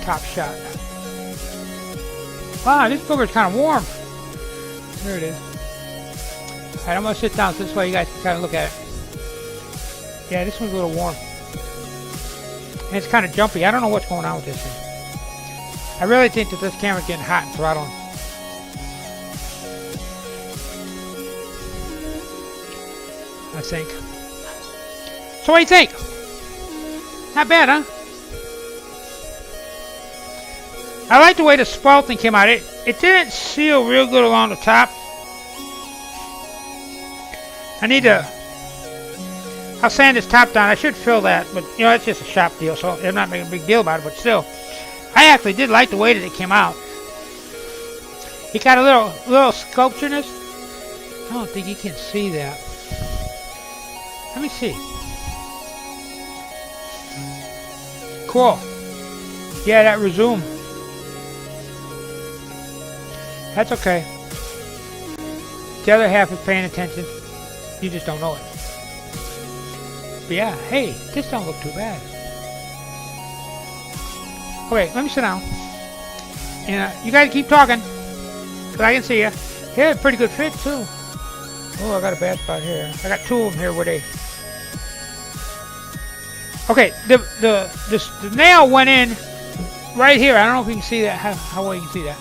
Top shot. Wow, this booger's kind of warm. There it is. Alright, I'm going to sit down so this way you guys can kind of look at it. Yeah, this one's a little warm. And it's kind of jumpy. I don't know what's going on with this thing. I really think that this camera's getting hot and throttling. I think. So what do you think? Not bad, huh? I like the way the spalting came out. It didn't seal real good along the top. I need to... I'll sand this top down. I should fill that, but you know, it's just a shop deal, so I'm not making a big deal about it, but still. I actually did like the way that it came out. It got a little sculptureness. I don't think you can see that. Let me see. Cool. Yeah, that resume. That's okay. The other half is paying attention. You just don't know it. But yeah, hey, this don't look too bad. Okay, let me sit down. And you guys keep talking, cause I can see you. Yeah, pretty good fit too. Oh, I got a bad spot here. I got two of them here where they... Okay, the nail went in right here. I don't know if you can see that, how well you can see that.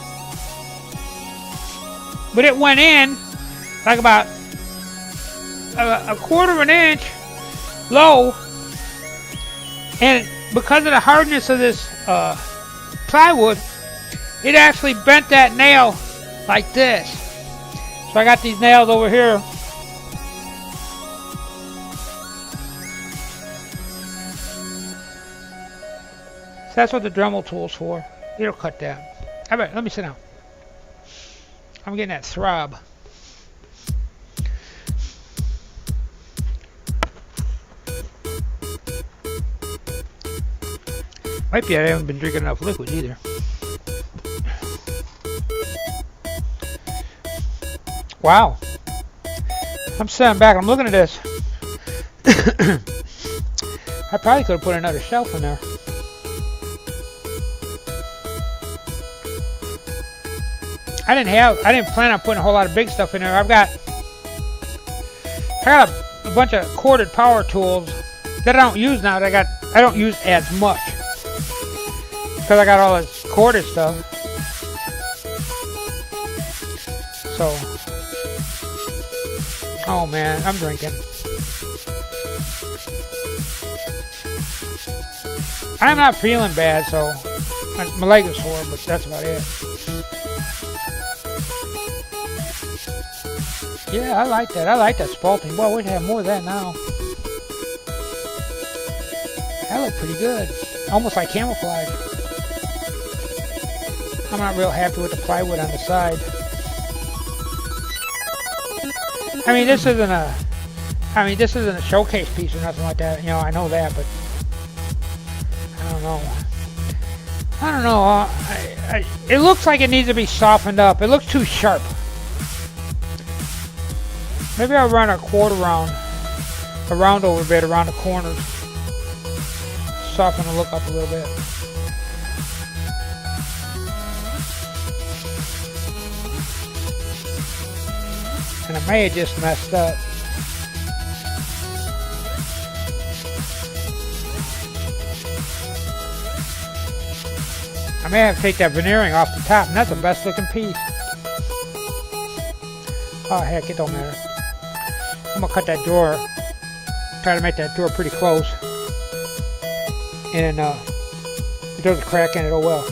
But it went in like about a quarter of an inch low, and because of the hardness of this plywood, it actually bent that nail like this. So I got these nails over here. So that's what the Dremel tool's for. It'll cut that. All right, let me sit down. I'm getting that throb. Might be I haven't been drinking enough liquid either. Wow. I'm sitting back, I'm looking at this. I probably could have put another shelf in there. I didn't plan on putting a whole lot of big stuff in there. I got a bunch of corded power tools that I don't use now. I don't use as much because I got all this corded stuff. So, oh man, I'm drinking. I'm not feeling bad, so my leg is sore, but that's about it. Yeah, I like that. I like that spalting. Boy, we'd have more of that now. That looked pretty good. Almost like camouflage. I'm not real happy with the plywood on the side. I mean, this isn't a showcase piece or nothing like that. You know, I know that, but I don't know. It looks like it needs to be softened up. It looks too sharp. Maybe I'll run a quarter round, a round over bit around the corners. Soften the look up a little bit. And I may have just messed up. I may have to take that veneering off the top, and that's the best looking piece. Oh heck, it don't matter. I'm gonna cut that door. Try to make that door pretty close. And if there's a crack in it, oh well.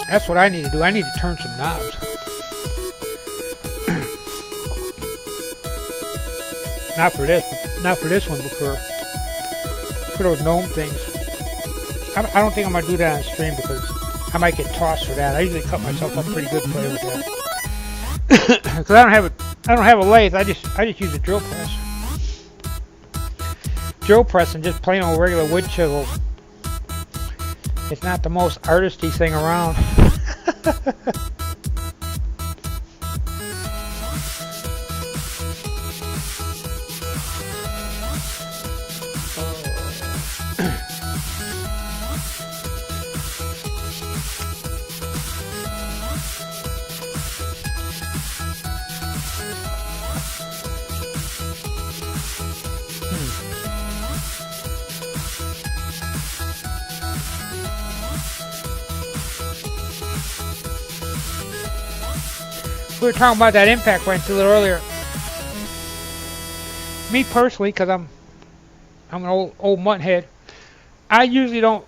That's what I need to do. I need to turn some knobs. Not for this one, but for those gnome things. I don't think I'm gonna do that on stream because I might get tossed for that. I usually cut myself up pretty good playing with that. Because I don't have a lathe. I just use a drill press. Drill press and just plain old regular wood chisels. It's not the most artisty thing around. We were talking about that impact wrench a little earlier. Me personally, because I'm an old mutt head, I usually don't.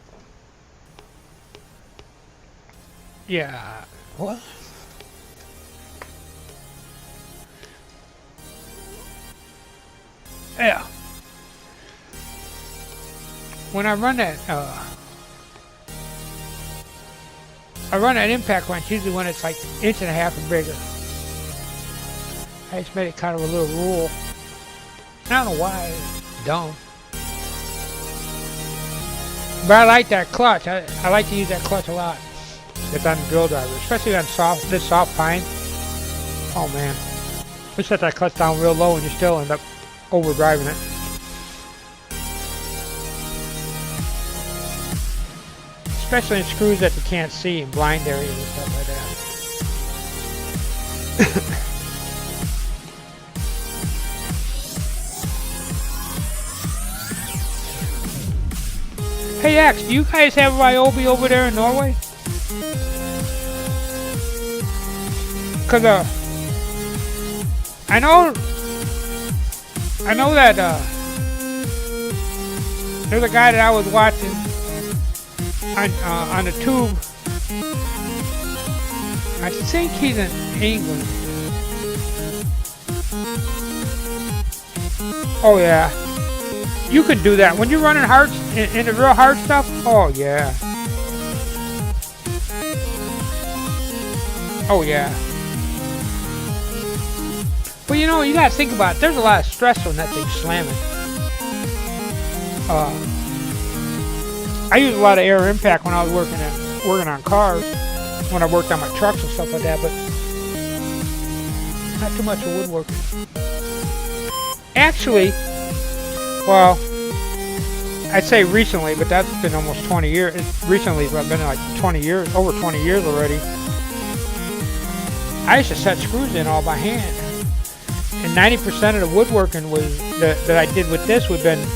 Yeah. What? Yeah. When I run that, impact wrench usually when it's like 1.5 inches or bigger. I just made it kind of a little rule. I don't know why. It's dumb. But I like that clutch. I like to use that clutch a lot. It's on the drill driver, especially on this soft pine. Oh man. We set that clutch down real low and you still end up overdriving it. Especially in screws that you can't see in blind areas and stuff like that. Hey X, do you guys have Ryobi over there in Norway? Cause I know that there's a guy that I was watching on the tube. I think he's in England. Oh yeah. You can do that when you're running hard in the real hard stuff. Oh yeah. Oh yeah. But you know, you gotta think about it. There's a lot of stress on that thing slamming. I used a lot of air impact when I was working on cars, when I worked on my trucks and stuff like that, but not too much of woodworking. Actually, well, I'd say recently, but that's been almost 20 years. Recently, I've been like 20 years, over 20 years already. I used to set screws in all by hand. And 90% of the woodworking was that I did with this would have been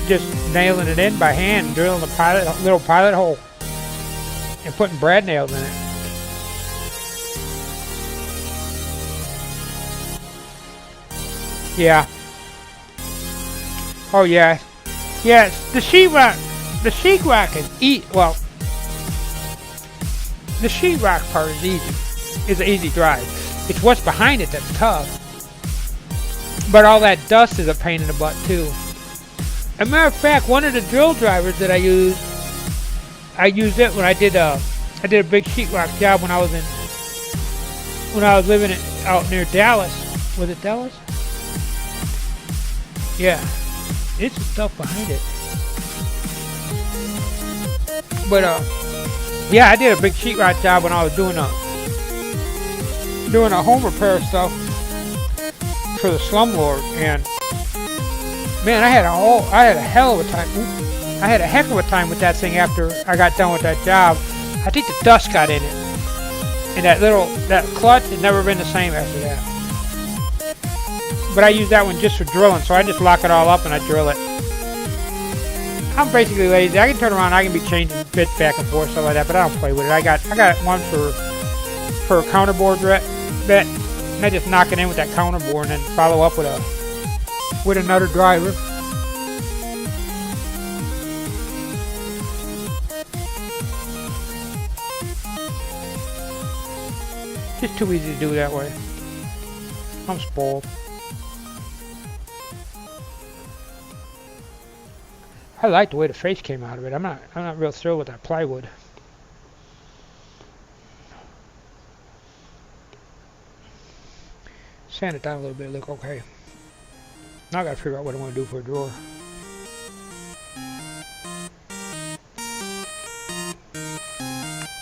just nailing it in by hand, drilling a little pilot hole, and putting brad nails in it. Yeah. Oh yeah. Yeah, the sheetrock is well, the sheetrock part is easy. It's an easy drive. It's what's behind it that's tough. But all that dust is a pain in the butt too. As a matter of fact, one of the drill drivers that I used it when I did a big sheetrock job when I was living out near Dallas. Was it Dallas? Yeah. It's the stuff behind it. But yeah, I did a big sheetrock job when I was doing a home repair stuff for the slumlord, and man, I had a hell of a time. I had a heck of a time with that thing after I got done with that job. I think the dust got in it, and that clutch had never been the same after that. But I use that one just for drilling, so I just lock it all up and I drill it. I'm basically lazy. I can turn around, I can be changing bits back and forth, stuff like that, but I don't play with it. I got one for a counterboard bit, and I just knock it in with that counterboard and then follow up with another driver. Just too easy to do that way. I'm spoiled. I like the way the face came out of it. I'm not real thrilled with that plywood. Sand it down a little bit, look okay. Now I gotta figure out what I want to do for a drawer.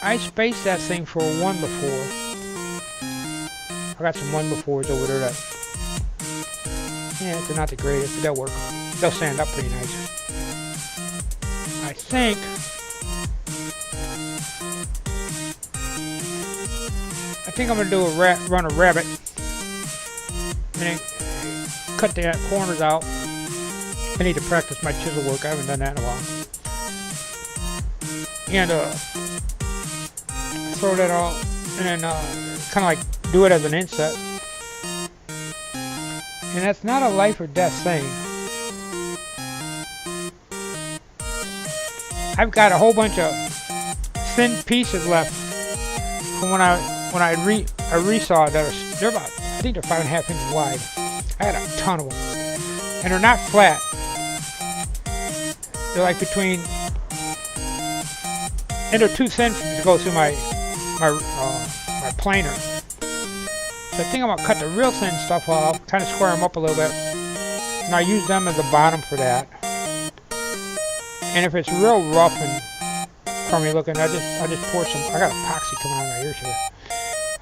I spaced that thing for a 1x4. I got some 1x4s over there that, yeah, they're not the greatest, but they'll work. They'll sand up pretty nice. I think I'm gonna do run a rabbit and then cut the corners out. I need to practice my chisel work. I haven't done that in a while. And throw that all, and then kind of like do it as an inset. And that's not a life or death thing. I've got a whole bunch of thin pieces left from when I resaw that they're about, I think they're 5.5 inches wide. I had a ton of them, and they're not flat. They're like between, and they're too thin to go through my planer. So I think I'm gonna cut the real thin stuff off, kind of square them up a little bit, and I use them as the bottom for that. And if it's real rough and crummy looking, I just pour some. I got epoxy coming out of my ears here.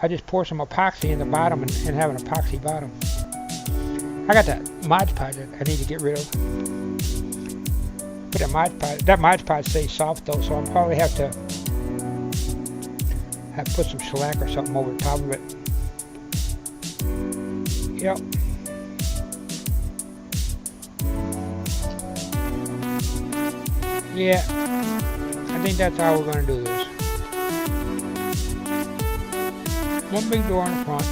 I just pour some epoxy in the bottom and have an epoxy bottom. I got that Mod Podge that I need to get rid of. But that Mod Podge stays soft though, so I'll probably have to put some shellac or something over the top of it. Yep. Yeah, I think that's how we're going to do this. One big door in the front.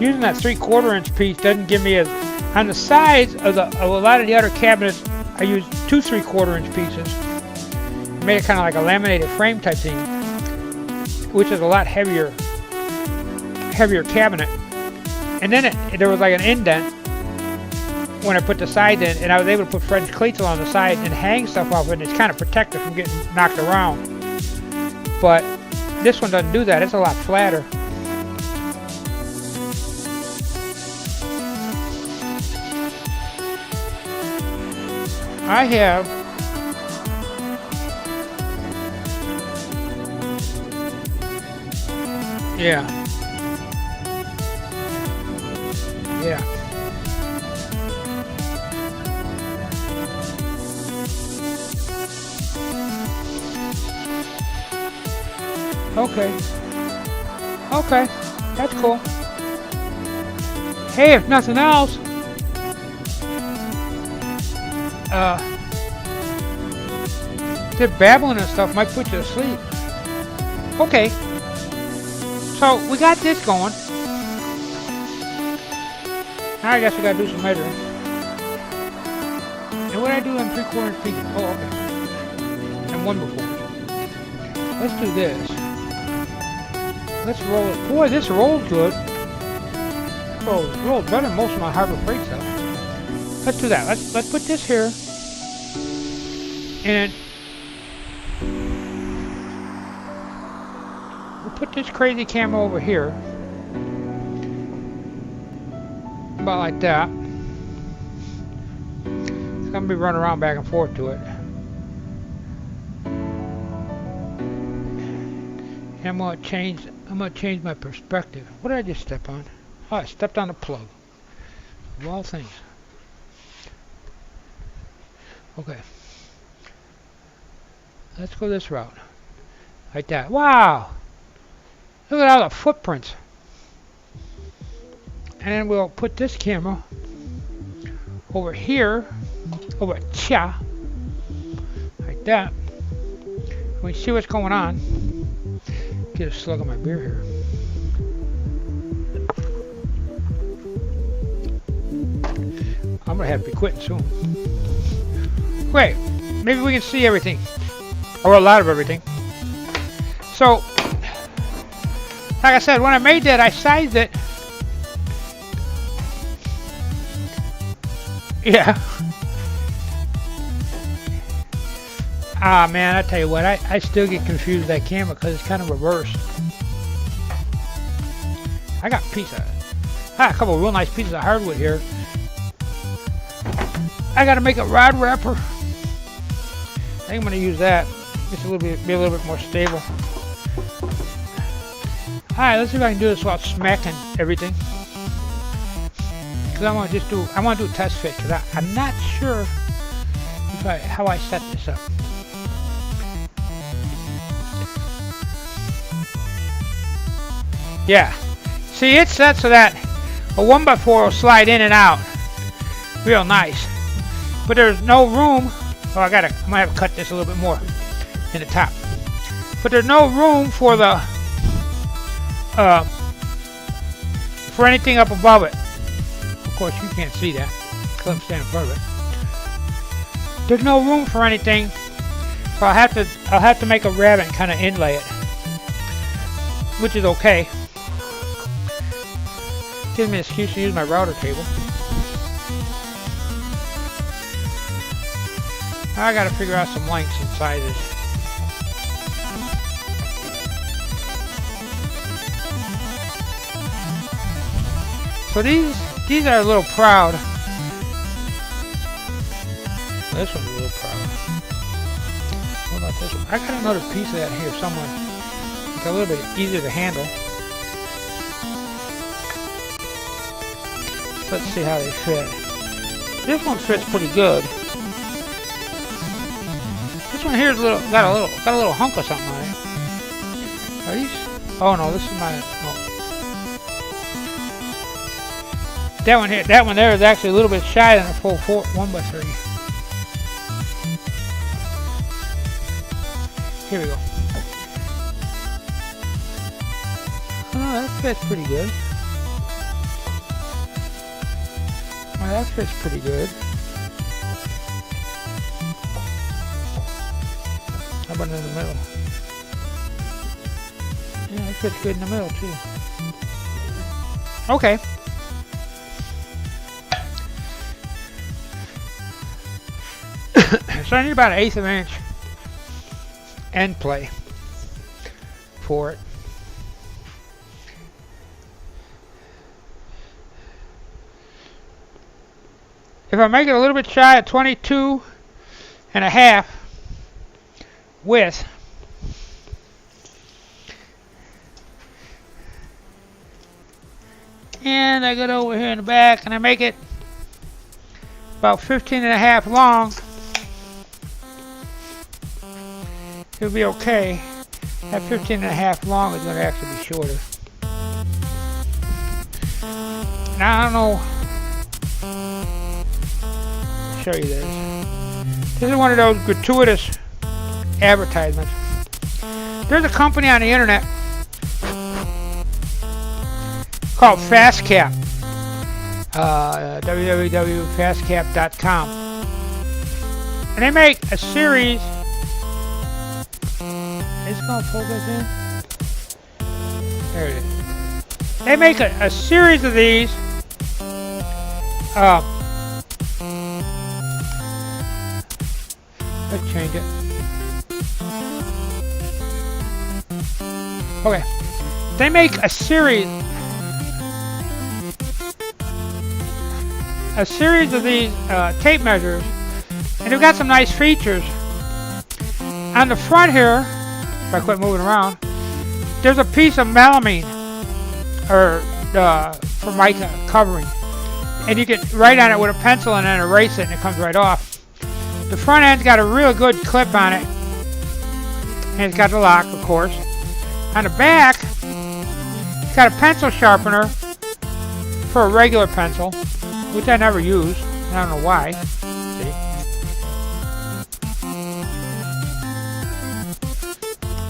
Using that 3/4 inch piece doesn't give me on the sides of a lot of the other cabinets, I used 2 3/4 inch pieces. Made it kind of like a laminated frame type thing, which is a lot heavier cabinet. And then there was like an indent when I put the sides in, and I was able to put French cleats along the side and hang stuff off it, and it's kind of protected from getting knocked around. But this one doesn't do that. It's a lot flatter. I have yeah. Okay, that's cool. Hey, if nothing else, the babbling and stuff might put you to sleep. Okay, so we got this going. Now I guess we gotta do some measuring. And what I do in 3/4 inch pieces. Oh, okay. And one before. Let's do this. Let's roll it. Boy, this rolls good. Oh, it rolls better than most of my Harbor Freight stuff. Let's do that. Let's put this here. And we'll put this crazy camera over here. About like that. It's gonna be running around back and forth to it. And I'm gonna change my perspective. What did I just step on? Oh, I stepped on a plug. Of all things. Okay. Let's go this route. Like that. Wow! Look at all the footprints. And then we'll put this camera over here, over cha, like that. We see what's going on. Get a slug of my beer here. I'm gonna have to be quitting soon. Wait, maybe we can see everything, or a lot of everything. So, like I said, when I made that, I sized it. Yeah. Ah, man, I tell you what, I still get confused with that camera because it's kind of reversed. I got a couple of real nice pieces of hardwood here. I got to make a rod wrapper. I think I'm going to use that. Just be a little bit more stable. Alright, let's see if I can do this without smacking everything. Because I want to do a test fit because I'm not sure how I set this up. Yeah. See, it's set so that a 1x4 will slide in and out. Real nice. But there's no room. Oh, I'm gonna have to cut this a little bit more in the top. but there's no room for the for anything up above it. Of course, you can't see that. Clip stand in front of it. There's no room for anything, so I'll have to make a rabbit and kind of inlay it, which is okay. Gives me an excuse to use my router cable. I gotta figure out some lengths and sizes. So these are a little proud. This one's a little proud. What about this one? I got another piece of that here somewhere. It's a little bit easier to handle. Let's see how they fit. This one fits pretty good. This one here is got a little hunk of something on it. Are these? Oh no, this is my. Oh. That one there is actually a little bit shy than a full 1x3. Here we go. Oh, that fits pretty good. Well, that fits pretty good. How about in the middle? Yeah, it fits good in the middle too. Okay. So I need about 1/8 of an inch end play for it. If I make it a little bit shy at 22.5 width, and I get over here in the back and I make it about 15.5 long, it'll be okay. That 15.5 long is going to actually be shorter. Now I don't know. I'll show you this. This is one of those gratuitous advertisements. There's a company on the internet called FastCap. www.fastcap.com. And they make a series. It's going to focus in. There it is. They make a series of these. Let's change it. Okay. They make a series of these tape measures, and they've got some nice features. On the front here, if I quit moving around, there's a piece of melamine or for mica covering, and you can write on it with a pencil and then erase it, and it comes right off. The front end's got a real good clip on it, and it's got the lock, of course. On the back, it's got a pencil sharpener for a regular pencil, which I never use. I don't know why. See?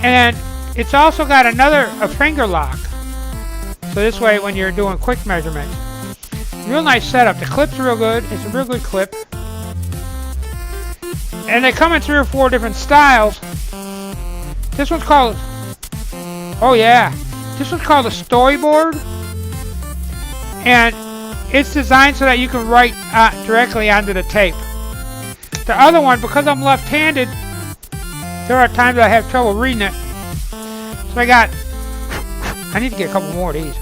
And it's also got a finger lock. So this way, when you're doing quick measurements, real nice setup. The clip's real good. It's a real good clip. And they come in 3 or 4 different styles. This one's called, oh yeah, this one's called a storyboard. And it's designed so that you can write directly onto the tape. The other one, because I'm left-handed, there are times I have trouble reading it. So I need to get a couple more of these.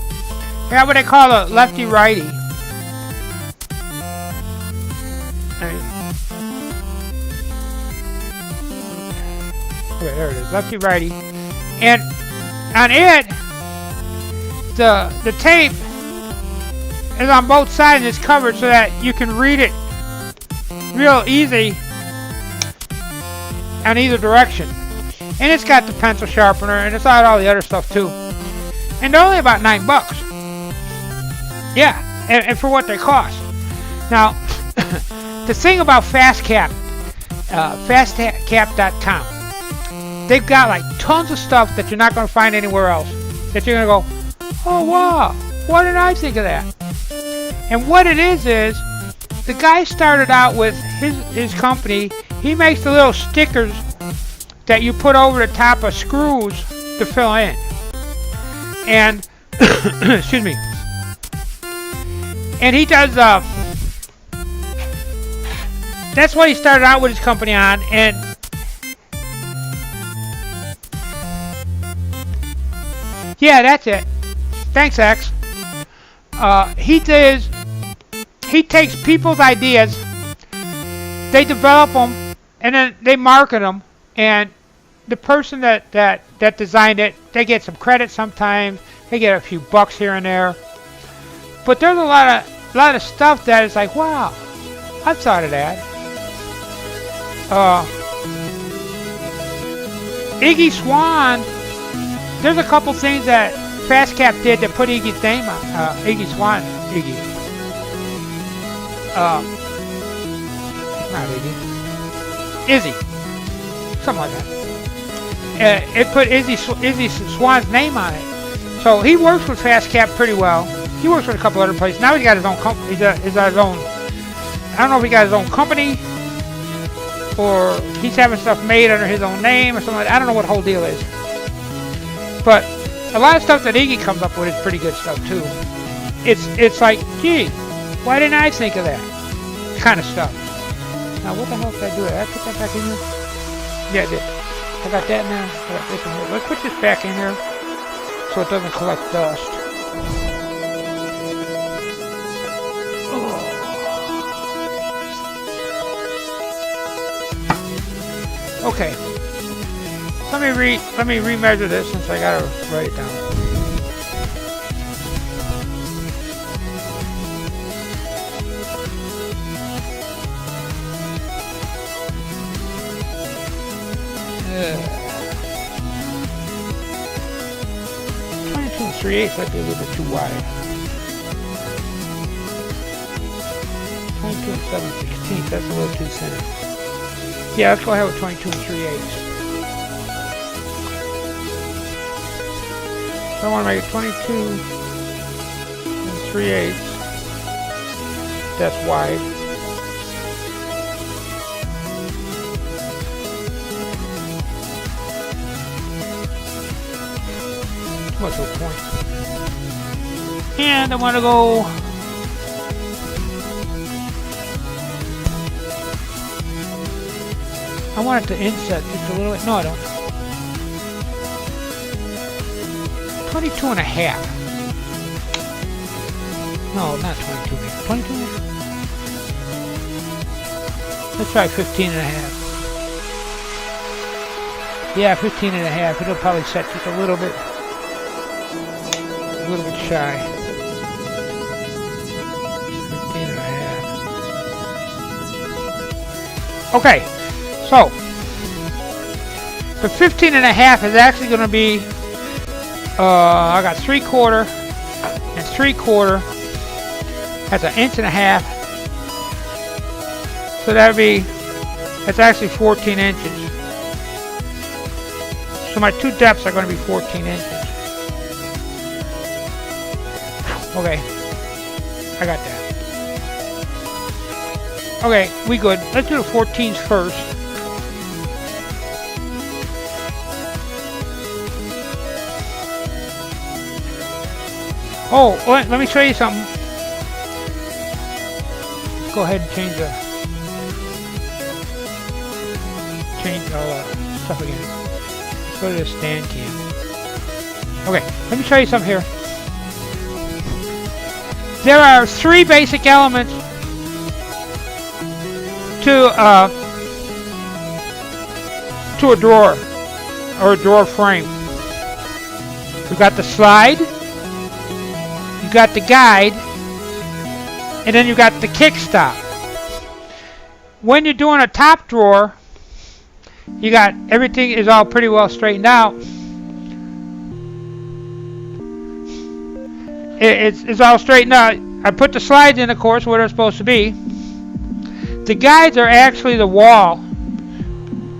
I got what they call a lefty-righty. Okay, there it is, lefty-righty. And on it, the tape is on both sides. It's covered so that you can read it real easy on either direction. And it's got the pencil sharpener, and it's got all the other stuff too. And they're only about $9. Yeah, and for what they cost. Now, the thing about FastCap, fastcap.com, they've got like tons of stuff that you're not going to find anywhere else. That you're going to go, oh wow, why didn't I think of that? And what it is the guy started out with his company. He makes the little stickers that you put over the top of screws to fill in. And excuse me. And he does that's what he started out with his company on. And yeah, that's it. Thanks, X. He takes people's ideas, they develop them, and then they market them. And the person that designed it, they get some credit sometimes. They get a few bucks here and there. But there's a lot of stuff that is like, wow, I thought of that. Iggy Swan. There's a couple things that FastCap did that put Iggy's name on. Iggy Swan. Iggy. Not Iggy. Izzy. Something like that. It put Izzy Swan's name on it. So he works with FastCap pretty well. He works with a couple other places. Now he's got his own company. He's got his own. I don't know if he got his own company or he's having stuff made under his own name or something like that. I don't know what the whole deal is. But a lot of stuff that Iggy comes up with is pretty good stuff too. It's like, gee, why didn't I think of that kind of stuff? Now what the hell did I do? Did I put that back in here? Yeah, I did. I got that now. I got this in here. Let's put this back in here so it doesn't collect dust. Okay. Let me remeasure this since I gotta write it down. Uh, 22 3/8 might be a little bit too wide. 22 7/16, that's a little too thin. Yeah, let's go ahead with 22 3/8. So I want to make it 22 3/8. That's wide. Too much of a point. And I want to go. I want it to inset just a little bit. No, I don't. 22 and a half. No, not 22 and a half. 22 and a half. Let's try 15 and a half. Yeah, 15 and a half. It'll probably set just a little bit shy. 15 and a half. Okay. So, the 15 and a half is actually going to be, I got 3/4 and 3/4. That's an inch and a half. So that's actually 14 inches. So my two depths are going to be 14 inches. Okay, I got that. Okay, we good. Let's do the 14s first. Oh, let me show you something. Let's go ahead and change all the stuff again. Let's go to the stand cam. Okay, let me show you something here. There are 3 basic elements to a drawer or a drawer frame. We've got the slide. You got the guide, and then you got the kickstop. When you're doing a top drawer, you got everything is all pretty well straightened out. It's all straightened out. I put the slides in, of course, where they're supposed to be. The guides are actually the wall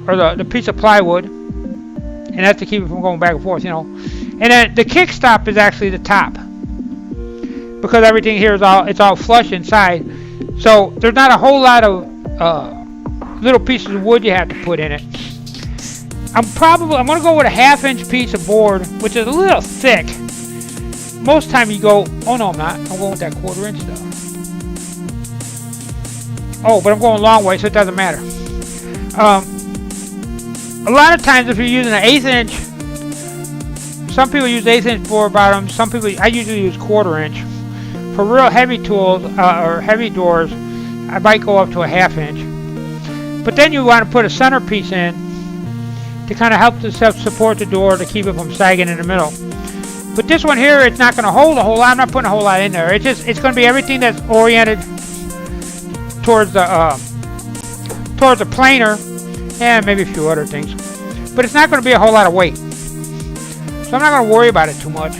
or the piece of plywood. and that's to keep it from going back and forth, you know. And then the kickstop is actually the top, because everything here is all flush inside. So there's not a whole lot of little pieces of wood you have to put in it. I'm gonna go with a 1/2-inch piece of board, which is a little thick. Most time you go, oh no, I'm not. I'm going with that 1/4 inch though. Oh, but I'm going a long way, so it doesn't matter. A lot of times if you're using an 1/8 inch, some people use 1/8 inch board bottoms. Some people, I usually use 1/4 inch. For real heavy tools or heavy doors, I might go up to a 1/2 inch. But then you want to put a centerpiece in to kind of help to support the door to keep it from sagging in the middle. But this one here, it's not going to hold a whole lot. I'm not putting a whole lot in there. It's going to be everything that's oriented towards the planer, and maybe a few other things. But it's not going to be a whole lot of weight, so I'm not going to worry about it too much.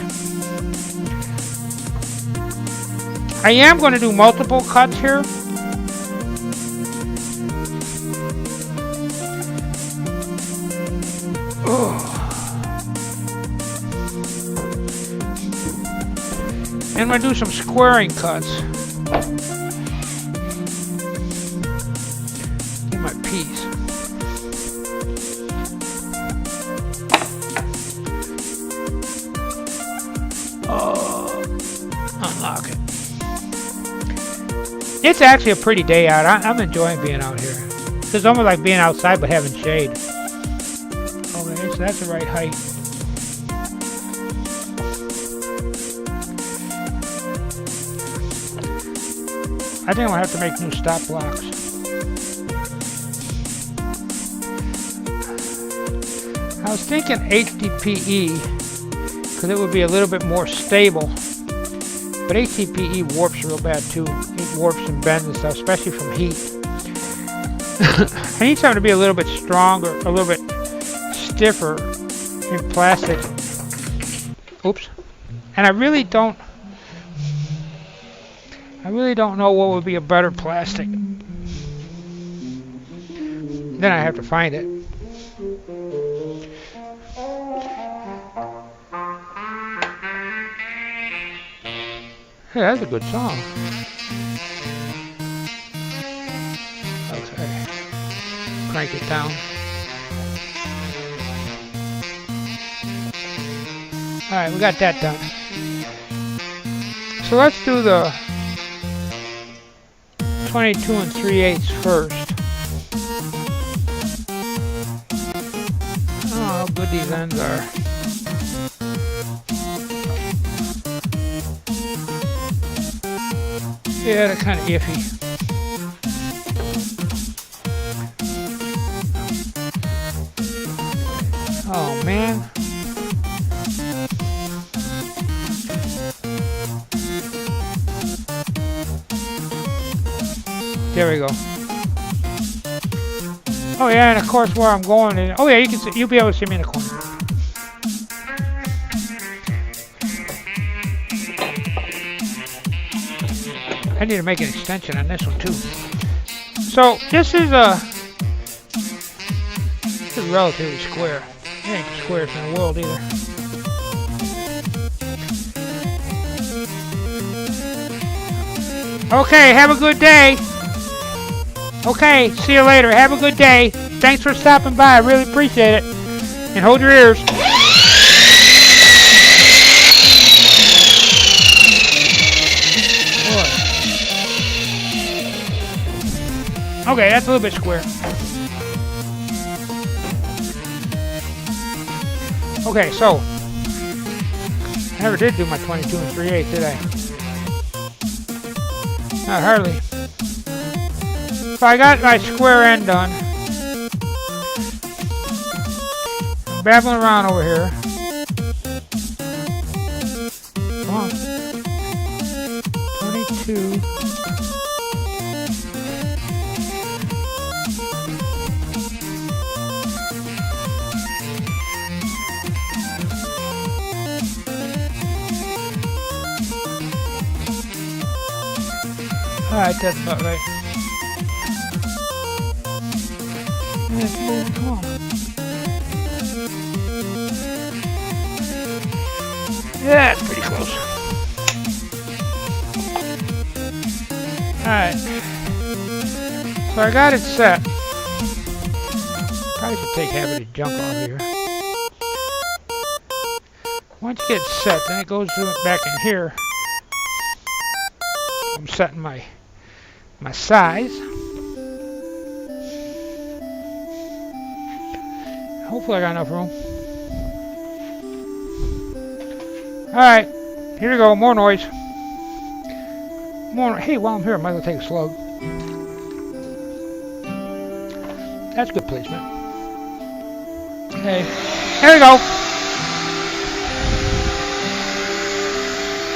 I am going to do multiple cuts here. And I'm going to do some squaring cuts. Get my piece. Unlock it. It's actually a pretty day out. I'm enjoying being out here. It's almost like being outside but having shade. Okay, so that's the right height. I think I'm gonna have to make new stop blocks. I was thinking HDPE because it would be a little bit more stable. But HDPE warps real bad too. It warps and bends and stuff, especially from heat. I need something to be a little bit stronger, a little bit stiffer in plastic. Oops. And I really don't know what would be a better plastic. Then I have to find it. Hey, that's a good song. Okay. Crank it down. Alright, we got that done. So let's do the 22 3/8 first. Oh, how good these ends are. Yeah, they're kind of iffy. Oh man. There we go. Oh yeah, and of course where I'm going. Oh yeah, you'll be able to see me in the corner. I need to make an extension on this one too. So this is relatively square. It ain't the squarest in the world either. Okay, have a good day. Okay, see you later. Have a good day. Thanks for stopping by. I really appreciate it. And hold your ears. Okay, that's a little bit square. Okay, so I never did do my 22 3/8, did I? Not hardly. So I got my square end done. I'm babbling around over here. Come on. 22. Alright, that's about right. Let's move on. Yeah, that's pretty close. Alright. So I got it set. Probably should take half of the junk off here. Once it gets set, then it goes back in here. I'm setting my size. Hopefully I got enough room. Alright, here we go, more noise. Hey, while I'm here, I might as well take a slug. That's good placement. Okay, here we go.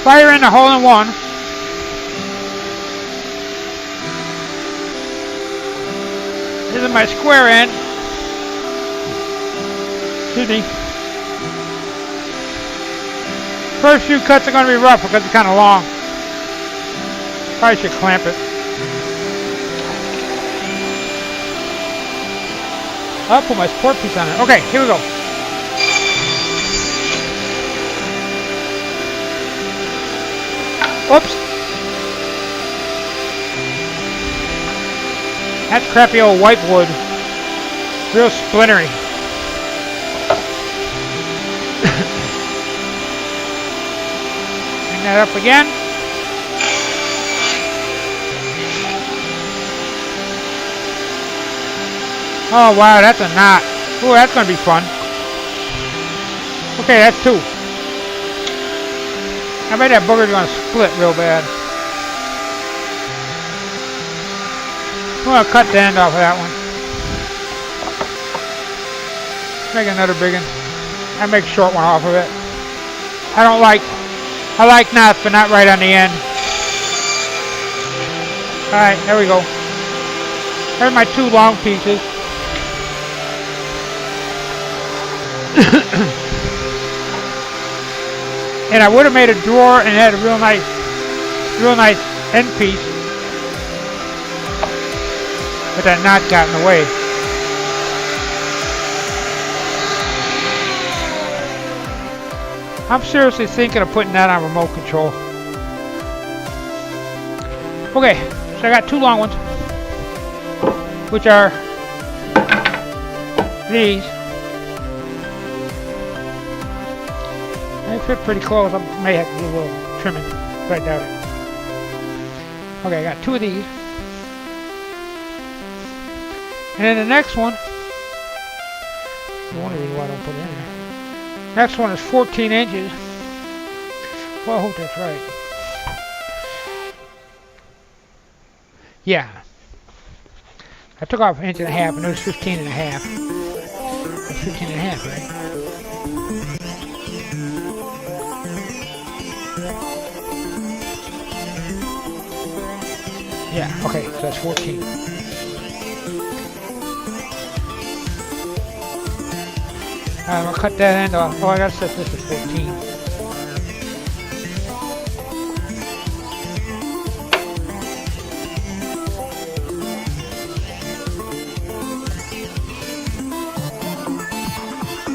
Fire in the hole-in-one. This is my square end. Excuse me. First few cuts are going to be rough because it's kind of long. Probably should clamp it. I'll put my support piece on it. Okay, here we go. Oops. That's crappy old white wood. Real splintery. Bring that up again. Oh wow, that's a knot. Oh, that's gonna be fun. Okay, that's two. I bet that booger's gonna split real bad. I'm gonna cut the end off of that one. Make another big one. I make a short one off of it. I like knots, but not right on the end. Alright, there we go. There's my two long pieces. And I would have made a drawer and had a real nice end piece, but that knot got in the way. I'm seriously thinking of putting that on remote control. Okay, so I got two long ones, which are these. They fit pretty close. I may have to do a little trimming, but I doubt it. Okay, I got two of these. And then the next one, one reason why I don't put it in there. Next one is 14 inches. Well, I hope that's right. Yeah. I took off an inch and a half, and it was 15 and a half. That's 15 and a half, right? Yeah, okay, so that's 14. I'm going to cut that end off. Oh, I got to set this to 14.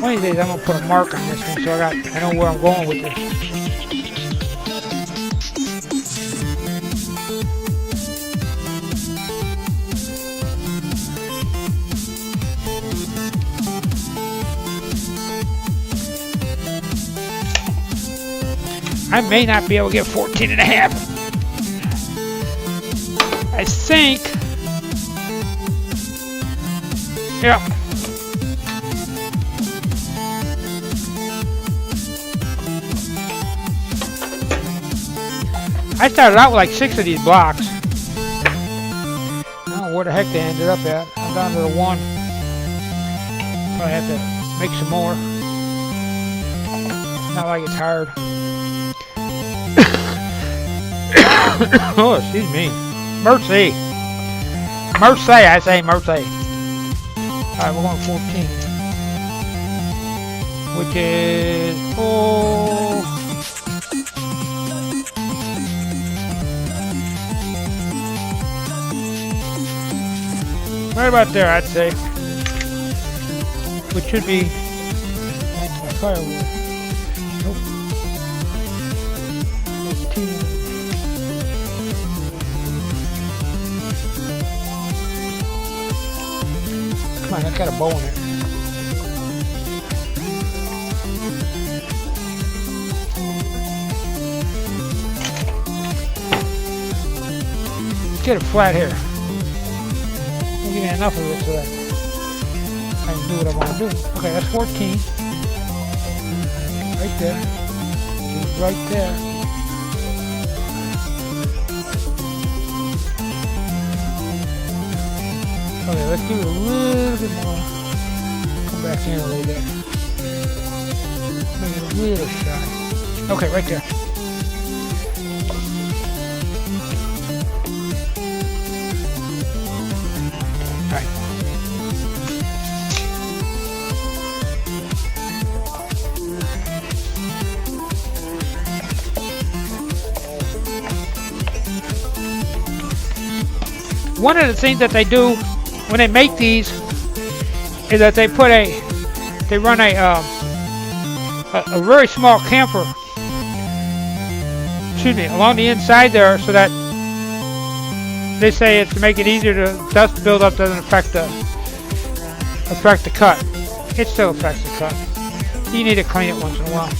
One of these days I'm going to put a mark on this one so I know where I'm going with this. I may not be able to get 14 and a half. I think. Yeah. I started out with like 6 of these blocks. I don't know where the heck they ended up at. I'm down to the 1. Probably have to make some more. Not like it's hard. Oh, excuse me. Mercy. Mercy, I say mercy. Alright, we're going 14. Which is... Oh... right about there, I'd say. Which should be... That's my firewood. Nope. 14. Come on, that's got a bow in it. Get it flat here. I'll give me enough of it so that I can do what I want to do. Okay, that's 14. Right there. Right there. Okay, let's do it a little bit more. Come back in a little bit. Make it a little shy. Okay, right there. Alright. One of the things that they do when they make these is that they run a very small camphor, excuse me, along the inside there, so that they say it's to make it easier to dust buildup doesn't affect the cut. It still affects the cut. You need to clean it once in a while.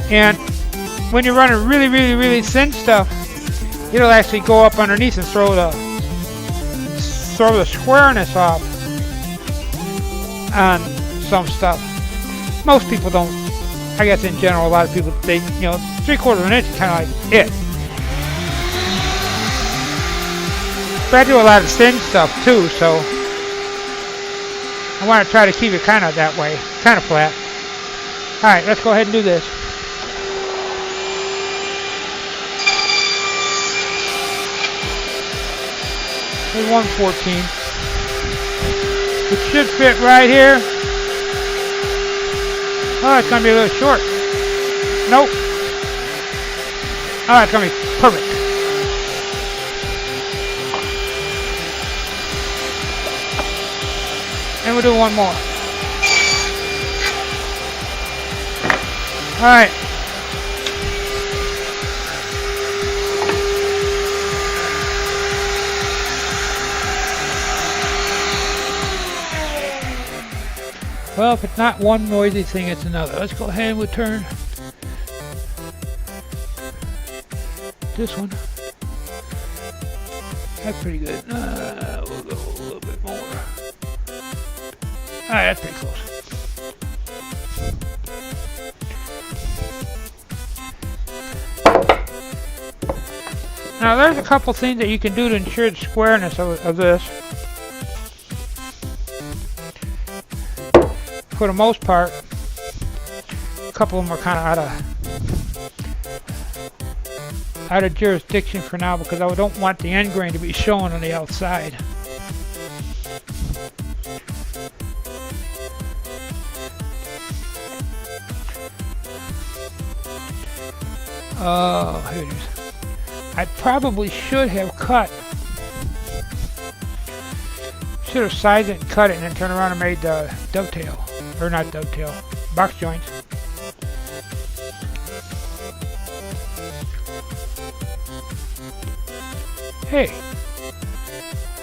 And when you're running really, really, really thin stuff, it'll actually go up underneath and throw the squareness off on some stuff. Most people don't. I guess in general, a lot of people, they, 3/4 of an inch is kind of like it. But I do a lot of thin stuff too, so I want to try to keep it kind of that way, kind of flat. All right, let's go ahead and do this. There's 114. It should fit right here. Oh, it's going to be a little short. Nope. Oh, it's going to be perfect. And we'll do one more. All right. Well, if it's not one noisy thing, it's another. Let's go ahead and we'll turn this one. That's pretty good. We'll go a little bit more. Alright, that's pretty close. Now, there's a couple things that you can do to ensure the squareness of this. For the most part, a couple of them are kind of out of jurisdiction for now because I don't want the end grain to be showing on the outside. Oh, here it is. I probably should have sized it and cut it and then turned around and made the dovetail. Or not dovetail, box joints. Hey,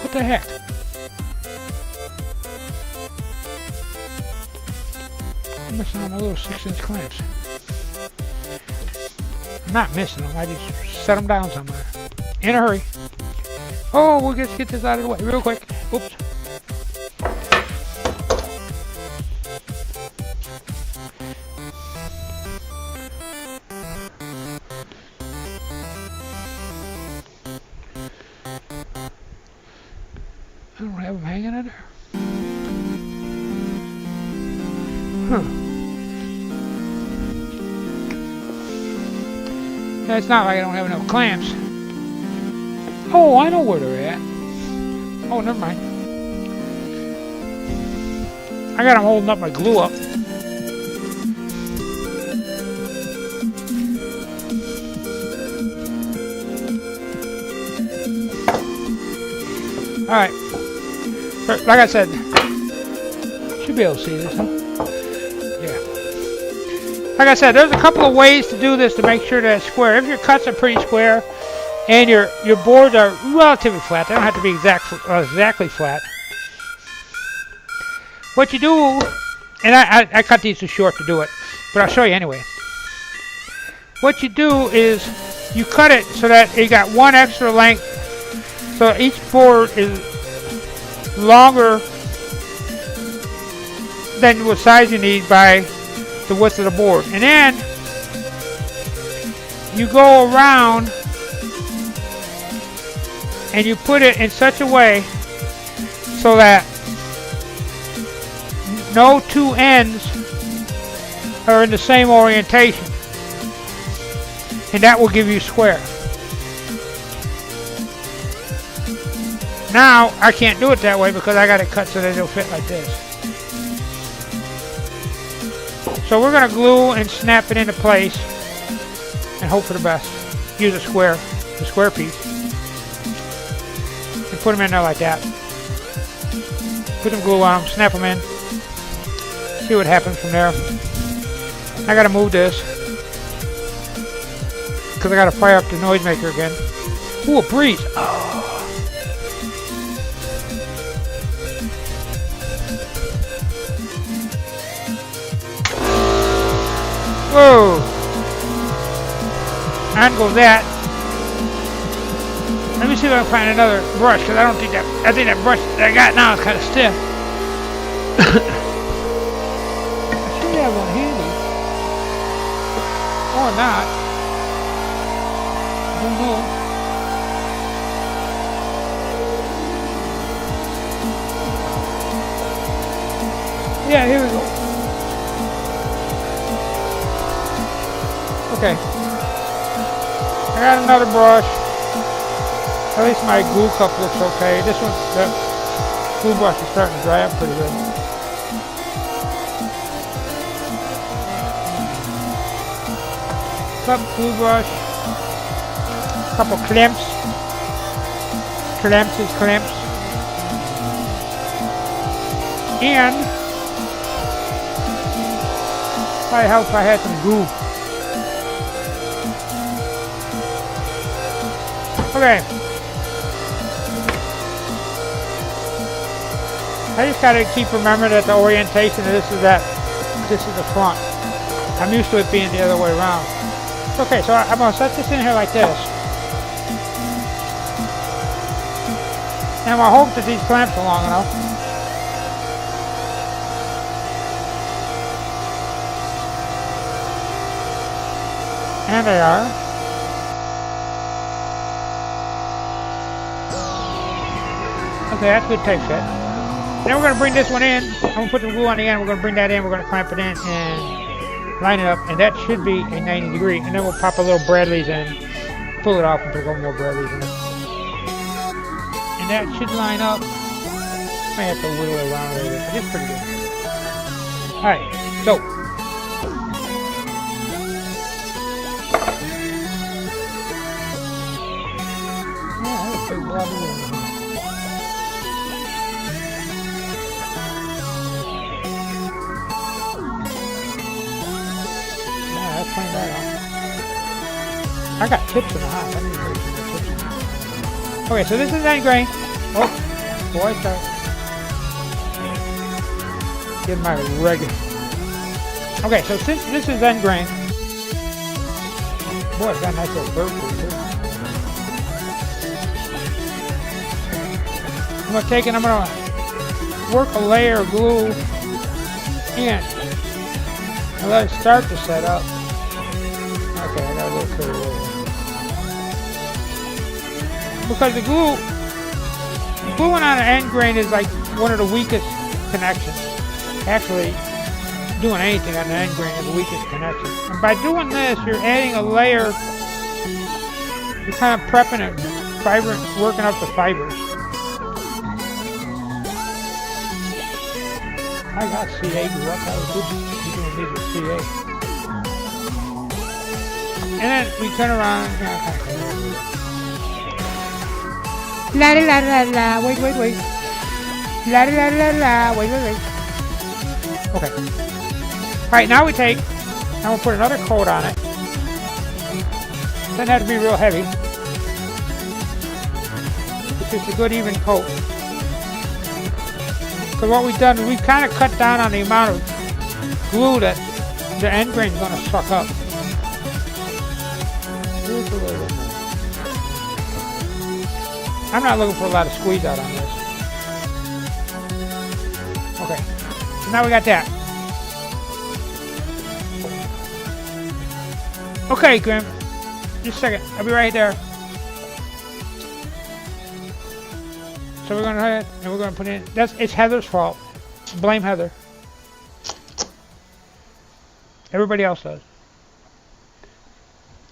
what the heck? I'm missing on my little 6-inch clamps. I'm not missing them, I just set them down somewhere. In a hurry. Oh, we'll just get this out of the way real quick. Oops. I don't have them hanging in there. Huh. It's not like I don't have enough clamps. Oh, I know where they're at. Oh, never mind. I got them holding up my glue up. Alright. Like I said, should be able to see this, huh? Yeah. like I said, there's a couple of ways to do this to make sure that it's square. If your cuts are pretty square and your boards are relatively flat, they don't have to be exactly flat. What you do, and I cut these too short to do it, but I'll show you anyway. What you do is you cut it so that you got one extra length, so each board is longer than what size you need by the width of the board. And then you go around and you put it in such a way so that no two ends are in the same orientation, and that will give you square. Now I can't do it that way because I got it cut so that it'll fit like this. So we're going to glue and snap it into place and hope for the best. Use a square piece, and put them in there like that. Put some glue on them, snap them in. See what happens from there. I got to move this because I got to fire up the noisemaker again. Ooh, a breeze. Oh. Whoa! On goes that. Let me see if I can find another brush, because I think that brush that I got now is kind of stiff. I should have one handy. Or not. I don't know. Yeah, here we go. Okay. I got another brush. At least my glue cup looks okay. This one, the glue brush is starting to dry up pretty good. Cup, glue brush. A couple clamps. Clamps. And probably help if I had some glue. Okay. I just gotta keep remembering that the orientation of this is the front. I'm used to it being the other way around. Okay, so I'm gonna set this in here like this. And I hope that these clamps are long enough. And they are. Okay, that's a good tape set. Then we're going to bring this one in. I'm going to put the glue on the end. We're going to bring that in. We're going to clamp it in and line it up. And that should be a 90 degree. And then we'll pop a little Bradley's in, pull it off, and put a couple more Bradley's in it. And that should line up. May have to wiggle it around a little bit, but it's pretty good. Alright, so. Yeah, that's a big blob of glue. Clean that off. I got tips in the house. I need to put some more tips in the house. Okay, so this is end grain. Oh, boy, start. Give my regular. Okay, so since this is end grain, boy, it's got a nice little curve to it too. I'm gonna take it. I'm gonna work a layer of glue in and let it start to set up. Okay, I got a little curve over. Because the gluing on an end grain is like one of the weakest connections. Actually, doing anything on an end grain is the weakest connection. And by doing this, you're adding a layer. You're kind of prepping it, working up the fibers. I got CA glue. I was doing these with CA. And then we turn around. La la la la la. Wait. La la la la. Wait. Okay. All right. Now we take Now we'll put another coat on it. Doesn't have to be real heavy. It's just a good even coat. So what we've done is we've kind of cut down on the amount of glue that the end grain's going to suck up. Here's a little bit more. I'm not looking for a lot of squeeze out on this. Okay, so now we got that. Okay, Grim, just a second. I'll be right there. So we're going to ahead and we're going to put in. It's Heather's fault. Blame Heather. Everybody else does.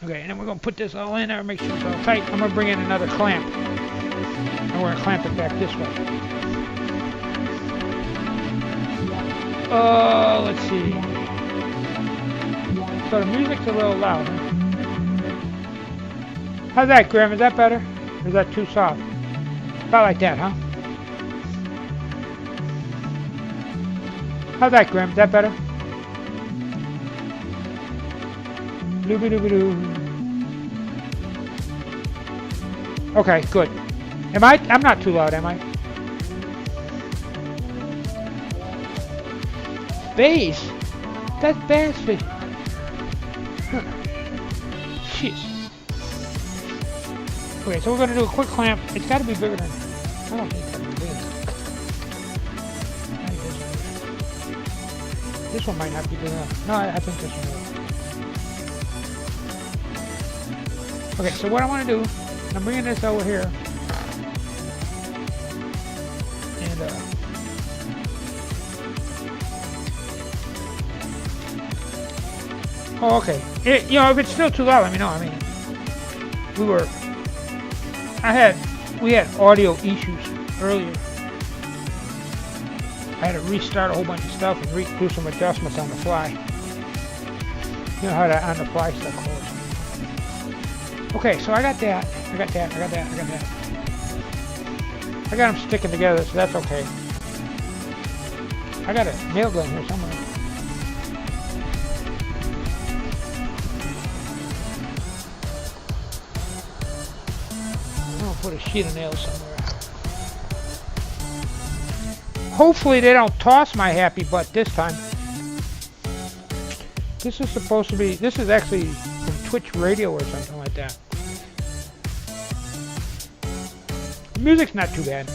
Okay, and then we're going to put this all in there and make sure it's all tight. I'm going to bring in another clamp. And we're going to clamp it back this way. Let's see. So the music's a little loud. Huh? How's that, Grim? Is that better? Or is that too soft? About like that, huh? How's that, Grim? Is that better? Doo-ba-doo-ba-doo. Okay, good. I'm not too loud, am I? Bass? That's bass fish. Huh. Jeez. Okay, so we're going to do a quick clamp. It's got to be bigger than... I don't think that big. This one might not be big enough. No, I think this one will. Okay, so what I want to do, I'm bringing this over here. And, oh, okay. If it's still too loud, let me know. I mean, we had audio issues earlier. I had to restart a whole bunch of stuff and do some adjustments on the fly. You know how that on the fly stuff goes. Okay, so I got that. I got that. I got them sticking together, so that's okay. I got a nail gun here somewhere. Put a sheet of nails somewhere. Hopefully they don't toss my happy butt this time. This is supposed to be, this is actually from Twitch Radio or something like that. The music's not too bad.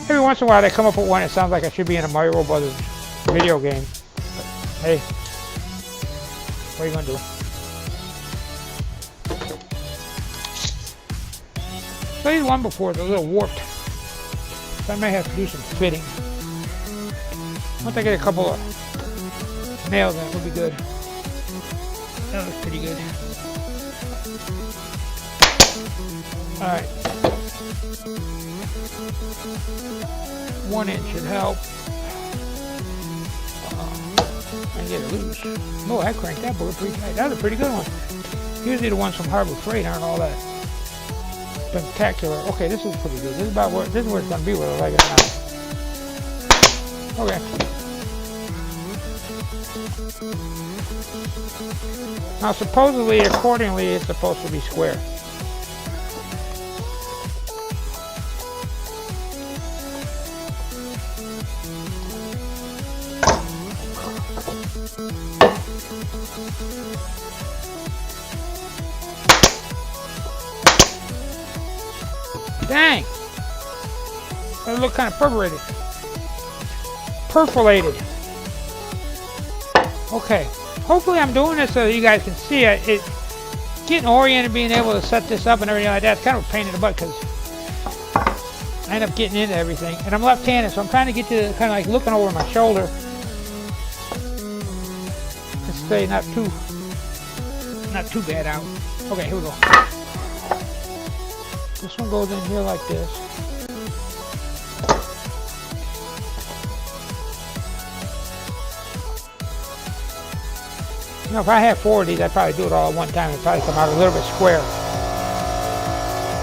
Every once in a while they come up with one that sounds like I should be in a Mario Brothers video game. But, hey, what are you gonna do? So this one before is a little warped, so I may have to do some fitting. Once I get a couple of nails in, it will be good. That looks pretty good. Alright. 1 inch should help. I get it loose. Oh, I cranked that board pretty tight. That was a pretty good one. Usually the ones from Harbor Freight aren't all that spectacular. Okay, this is pretty good. This is where it's gonna be, whether I like it or not. Okay. Now supposedly, accordingly, it's supposed to be square. Dang! They look kind of perforated. Perforated. Okay. Hopefully I'm doing this so that you guys can see it. Getting oriented, being able to set this up and everything like that, it's kind of a pain in the butt because I end up getting into everything. And I'm left-handed, so I'm trying to get to kind of like looking over my shoulder to stay not too bad out. Okay, here we go. This one goes in here like this. You know, if I had 4 of these, I'd probably do it all at one time. It'd probably come out a little bit square.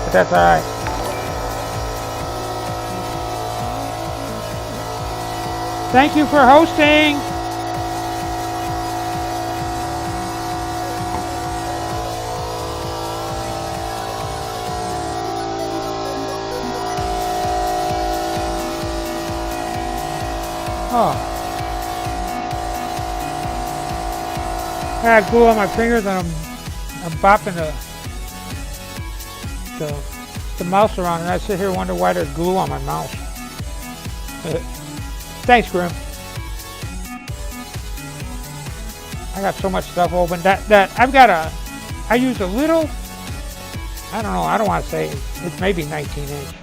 But that's alright. Thank you for hosting. Oh. I got glue on my fingers and I'm bopping the mouse around, and I sit here and wonder why there's glue on my mouse. Thanks, Grim. I got so much stuff open that I use a little, I don't know, I don't want to say, it's maybe 19 inch.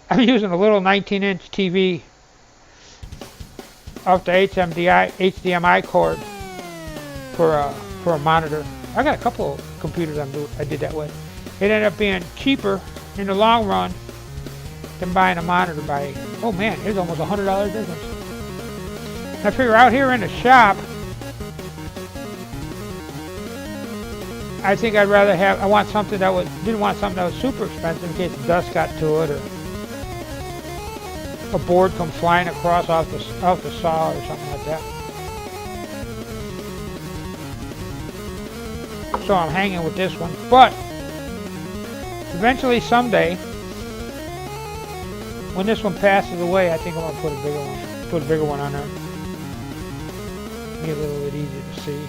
I'm using a little 19 inch TV off the HDMI cord for a monitor. I got a couple of computers I did that with. It ended up being cheaper in the long run than buying a monitor by, oh man, it's almost $100 difference. I figure out here in the shop, I think I'd rather have, didn't want something that was super expensive in case the dust got to it or a board come flying across off the saw or something like that. So I'm hanging with this one, but eventually someday, when this one passes away, I think I'm gonna put a bigger one on there. Make it a little bit easier to see.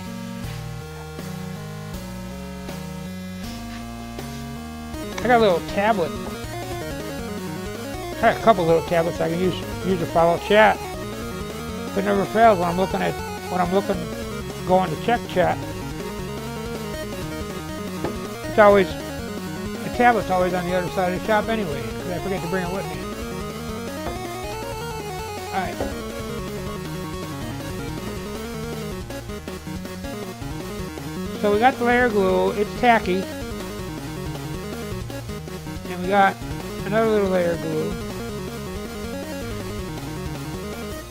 I got a little tablet. I got a couple little tablets I can use to follow chat. But it never fails when I'm going to check chat. It's always, the tablet's always on the other side of the shop anyway, because I forget to bring it with me. Alright. So we got the layer glue, it's tacky. And we got another little layer of glue.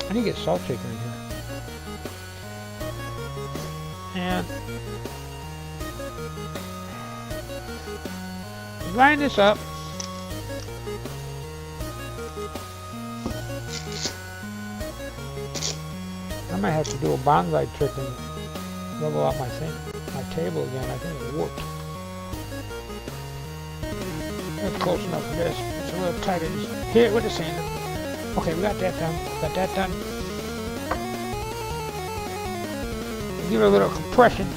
I need to get a salt shaker in here. And line this up. I might have to do a bonsai trick and level out my table again. I think it worked. That's close enough for this. It's a little tighter. Just hit it with the sander. Okay, we got that done. Give it a little compression.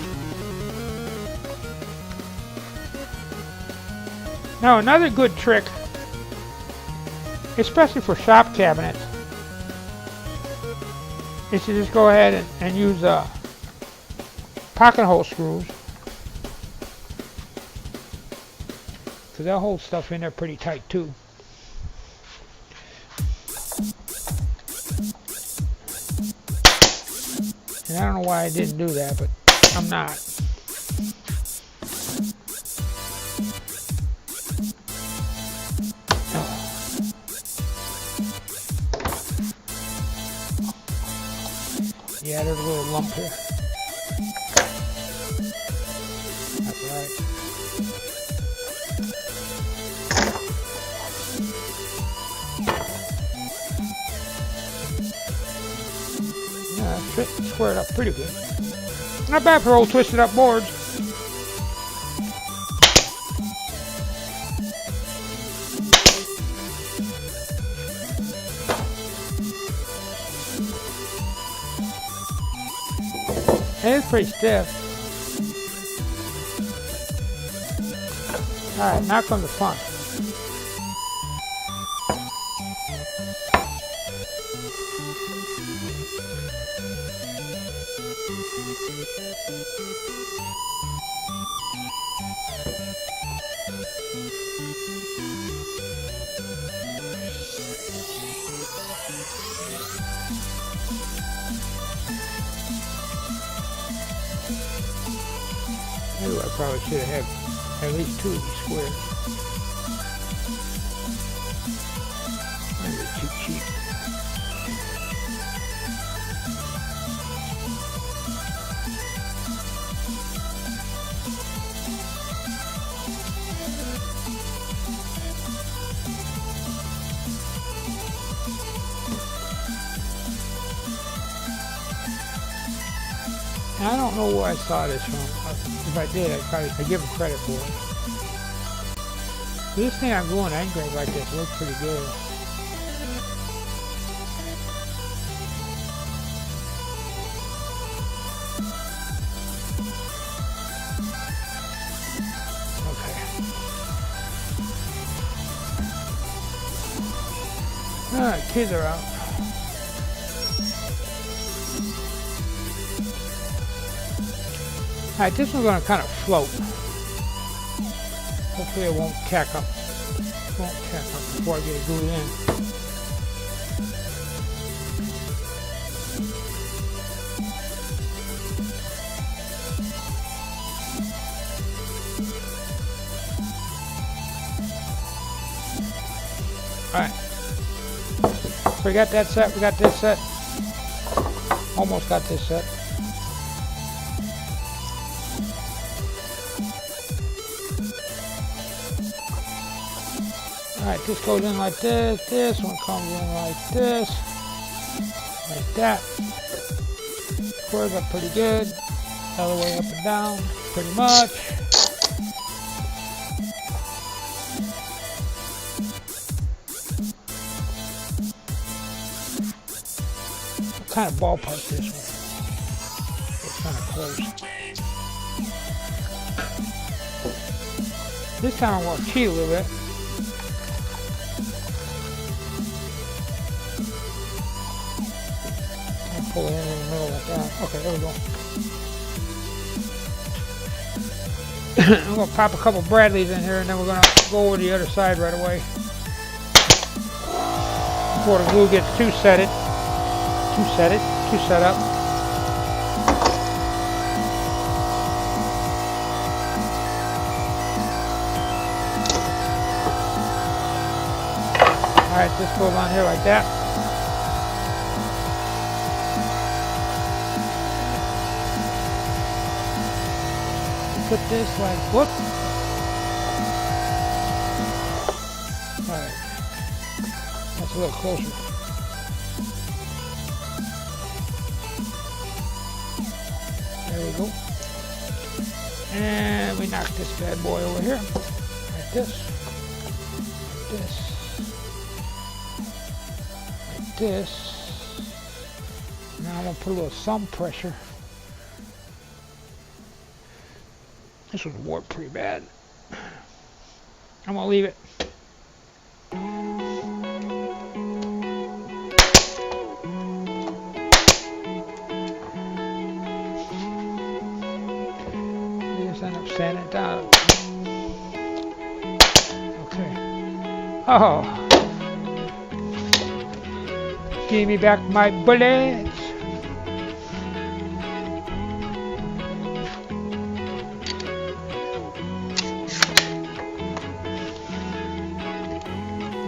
Now another good trick, especially for shop cabinets, is to just go ahead and use pocket hole screws, because they'll hold stuff in there pretty tight too. And I don't know why I didn't do that, but I'm not. Yeah, there's a little lump here. That's right. Yeah, that's squared up pretty good. Not bad for old twisted up boards. It's pretty stiff. Alright, now comes the fun. I probably should have had at least 2 of these squares. They're too cheap. And I don't know where I saw this from. If I did, I'd give them credit for it. This thing I'm going engraved like this looks pretty good. Alright, kids are out. Alright, this one's gonna kind of float. Hopefully it won't tack up. Won't tack up before I get it glued in. Alright. So we got that set, we got this set. Almost got this set. Alright, this goes in like this, this one comes in like this, like that. Squares up pretty good, other way up and down, pretty much. Kind of ballpark this one. It's kind of close. This time I'm going to cheat a little bit. I'll pull it in the middle like that. Okay, there we go. I'm going to pop a couple Bradleys in here and then we're going to go over the other side right away. Before the glue gets too set up. Alright, this goes on here like that. Put this like, whoop. Alright. That's a little closer. There we go. And we knock this bad boy over here. Like this. Like this. Like this. Now I'm going to put a little thumb pressure. This was warped pretty bad. I'm going to leave it. End up sanding it down. Okay. Oh. Give me back my bullets.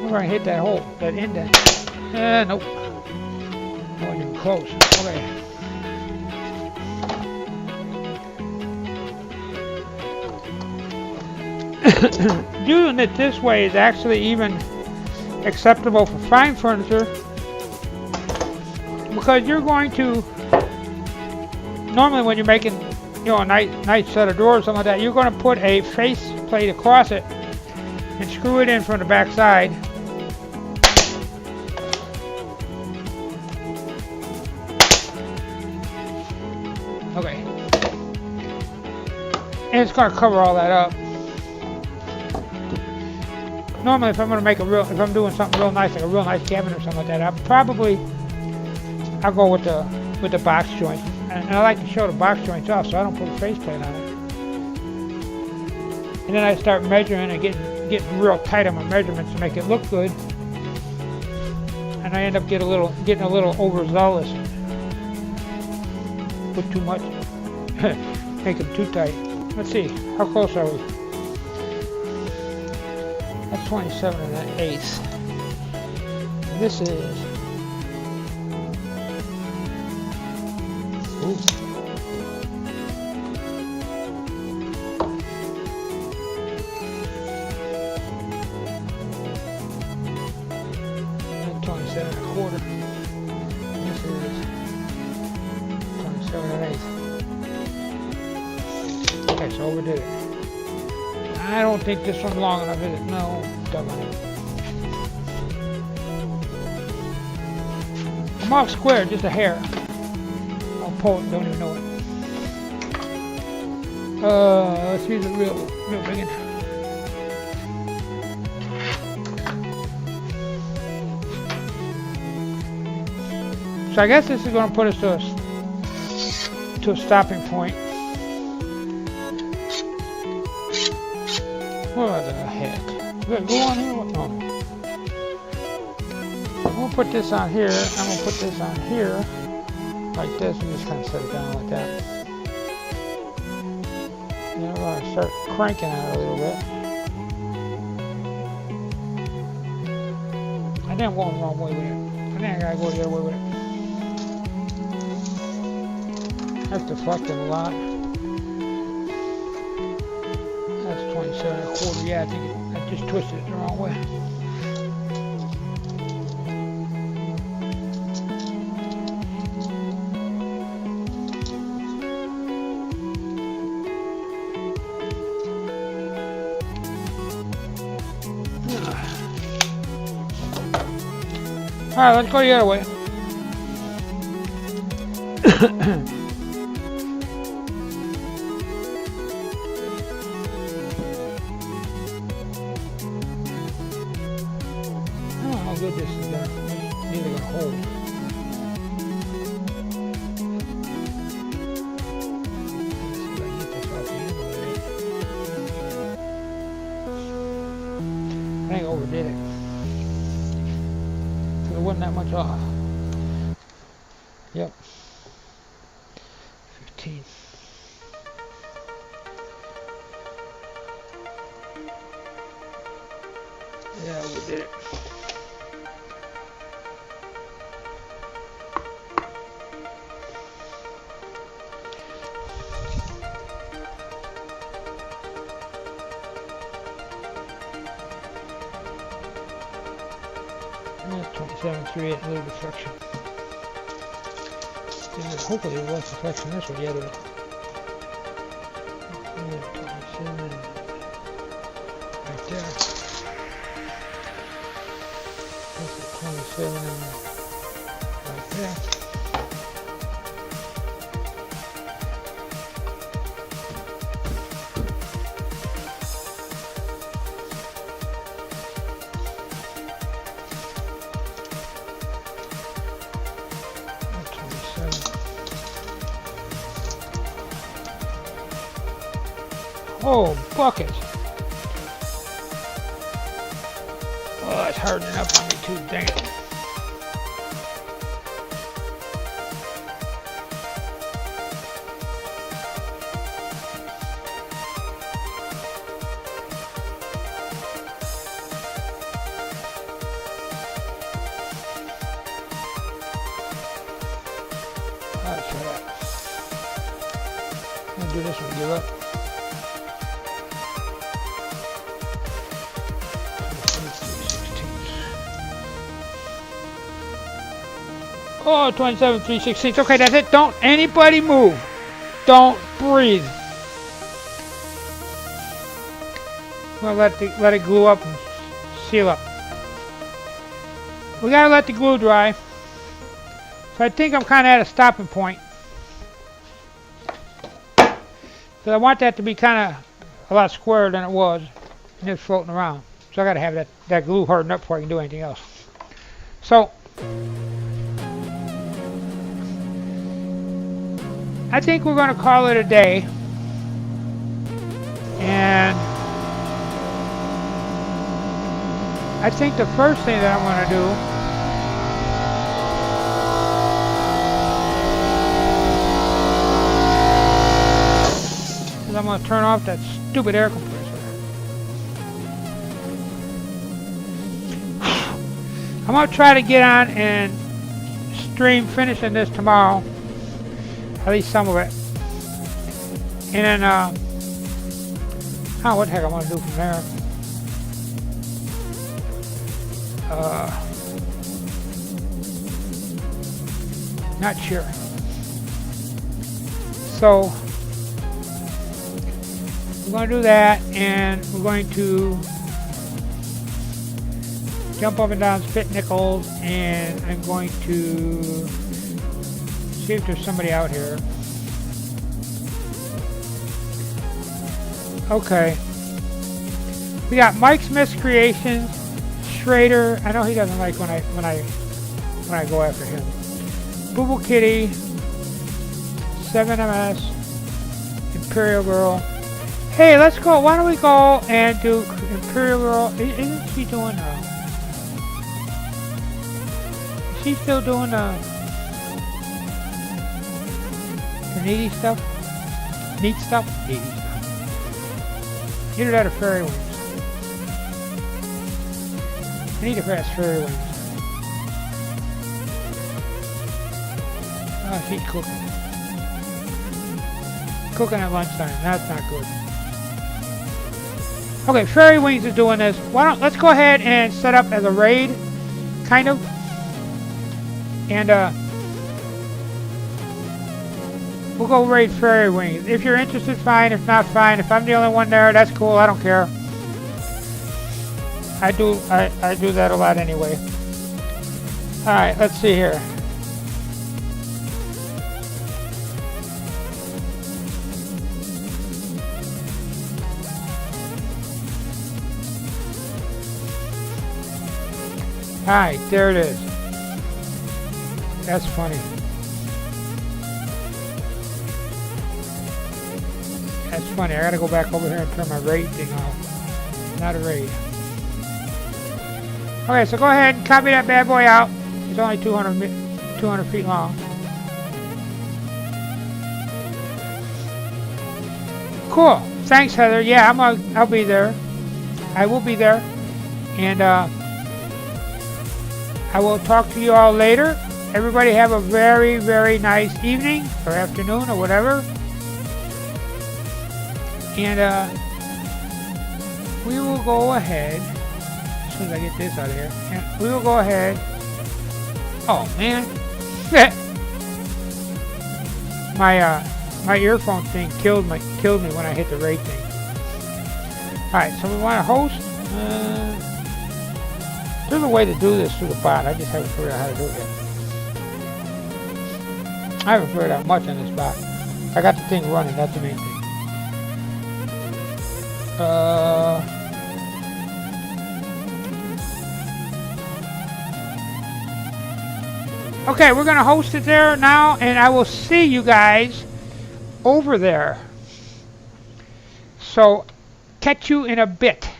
We're going to hit that hole, that indent. Nope. Not even close. Okay. Doing it this way is actually even acceptable for fine furniture because you're going to normally when you're making a nice set of doors or something like that, you're going to put a face plate across it and screw it in from the back side. Okay. And it's going to cover all that up. Normally, if I'm going to make if I'm doing something real nice, like a real nice cabinet or something like that, I'll go with the box joint. And I like to show the box joints off, so I don't put a faceplate on it. And then I start measuring and getting real tight on my measurements to make it look good. And I end up getting a little overzealous. Put too much, make them too tight. Let's see, how close are we? That's 27 1/8. This is. Ooh. And 27 1/4. This is 27 1/8. Okay, so overdid it. I don't think this one's long enough, is it? No, doesn't. I'm off square, just a hair. I'll pull it, don't even know it. Let's use a real big one. So I guess this is going to put us to a stopping point. What the heck? Go on here. Oh. I'm going to put this on here. I'm going to put this on here. Like this, and just kind of set it down like that. And we're going to start cranking on it a little bit. I think I'm going the wrong way with it. I think I gotta go the other way with it. That's deflecting a lot. That's 27 1/4. Yeah, I think I just twisted it the wrong way. Alright, let's go the other way. I don't know how good this is going to hold. Let's see if I can get this off the end of it. I think I overdid it. It wasn't that much off. Yep. 15. Yeah, we did it. Yeah, 27.38, a little deflection. Yeah, hopefully it was deflection this way, yeah, 27, right there. This is 27 and right there. Oh, bucket! Oh, it's hardening up on me too, dang it. Alright, shut up. I'm gonna do this one, give up. Oh, 27 3/16. Okay, that's it. Don't anybody move. Don't breathe. I'm gonna let it glue up and seal up. We gotta let the glue dry. So I think I'm kind of at a stopping point. So I want that to be kind of a lot squarer than it was, and it's floating around. So I gotta have that glue harden up before I can do anything else. So I think we're going to call it a day, and I think the first thing that I'm going to do is I'm going to turn off that stupid air compressor. I'm going to try to get on and stream finishing this tomorrow. At least some of it. And then, what the heck I want to do from there. Not sure. So, we're going to do that, and we're going to jump up and down, spit nickels, and I'm going to see if there's somebody out here. Okay. We got Mike Smith's Creations, Schrader. I know he doesn't like when I go after him. Boo Boo Kitty, 7MS, Imperial Girl. Hey, let's go. Why don't we go and do Imperial Girl? Isn't she doing is she still doing the needy stuff? Neat stuff? Needy stuff. Either that or Fairy Wings. I need to press Fairy Wings. Oh, she's cooking. Cooking at lunchtime. That's not good. Okay, Fairy Wings is doing this. Let's go ahead and set up as a raid, kind of. And we'll go raid Fairy Wings. If you're interested, fine. If not, fine. If I'm the only one there, that's cool. I don't care. I do that a lot anyway. All right, let's see here. Alright, there it is. That's funny. That's funny. I gotta go back over here and turn my raid thing off. Not a raid. Okay, so go ahead and copy that bad boy out. It's only 200 feet long. Cool. Thanks, Heather. Yeah, I'll be there. I will be there. And I will talk to you all later. Everybody have a very, very nice evening or afternoon or whatever. And we will go ahead, as soon as I get this out of here, and we will go ahead. Oh man. My earphone thing killed me when I hit the raid thing. Alright, so we want to host. There's a way to do this through the bot. I just haven't figured out how to do it yet. I haven't figured out much on this bot. I got the thing running, that's the main thing. Okay, we're going to host it there now, and I will see you guys over there. So, catch you in a bit.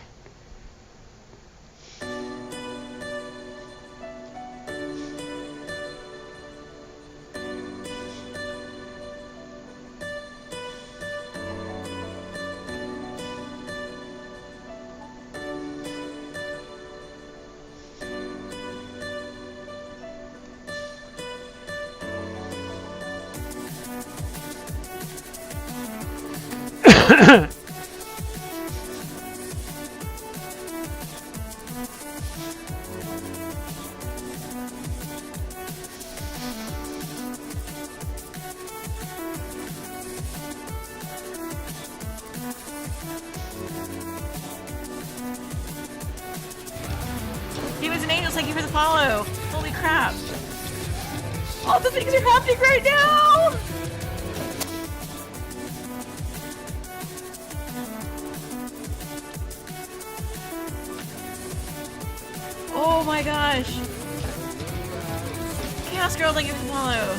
Demons and Angels, thank you for the follow. Holy crap. All the things are happening right now. Oh my gosh. Chaos Girl, thank you for the follow.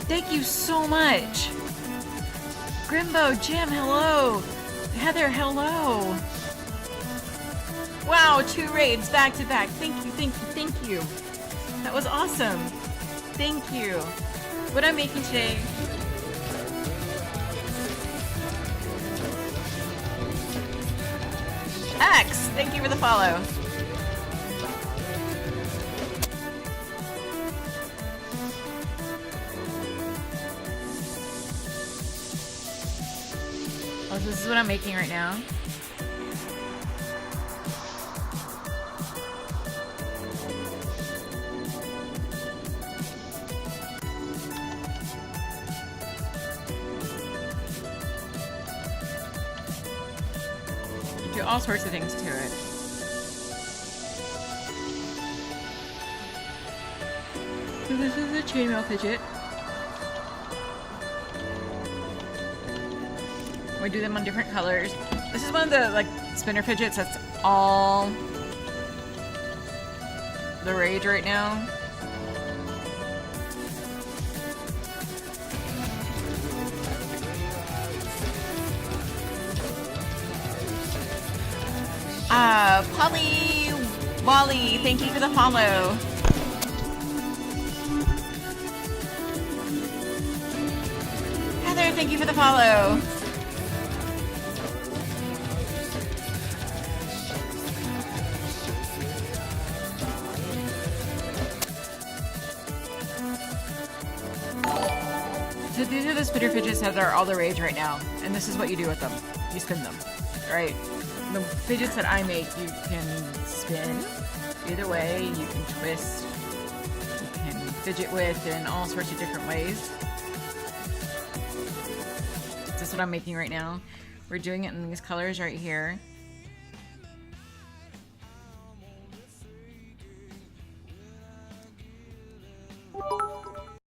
Thank you so much. Grimbo, Jim, hello. Heather, hello. Wow, 2 raids back to back. Thank you, thank you, thank you. That was awesome. Thank you. What I'm making today. X, thank you for the follow. Oh, this is what I'm making right now. Do all sorts of things to it. So this is a chainmail fidget. We do them on different colors. This is one of the like spinner fidgets that's all the rage right now. Polly Wally, thank you for the follow. Heather, thank you for the follow. So these are the spinner fidgets that are all the rage right now, and this is what you do with them. You spin them, right? The fidgets that I make, you can spin either way, you can twist, you can fidget with in all sorts of different ways. This is what I'm making right now. We're doing it in these colors right here.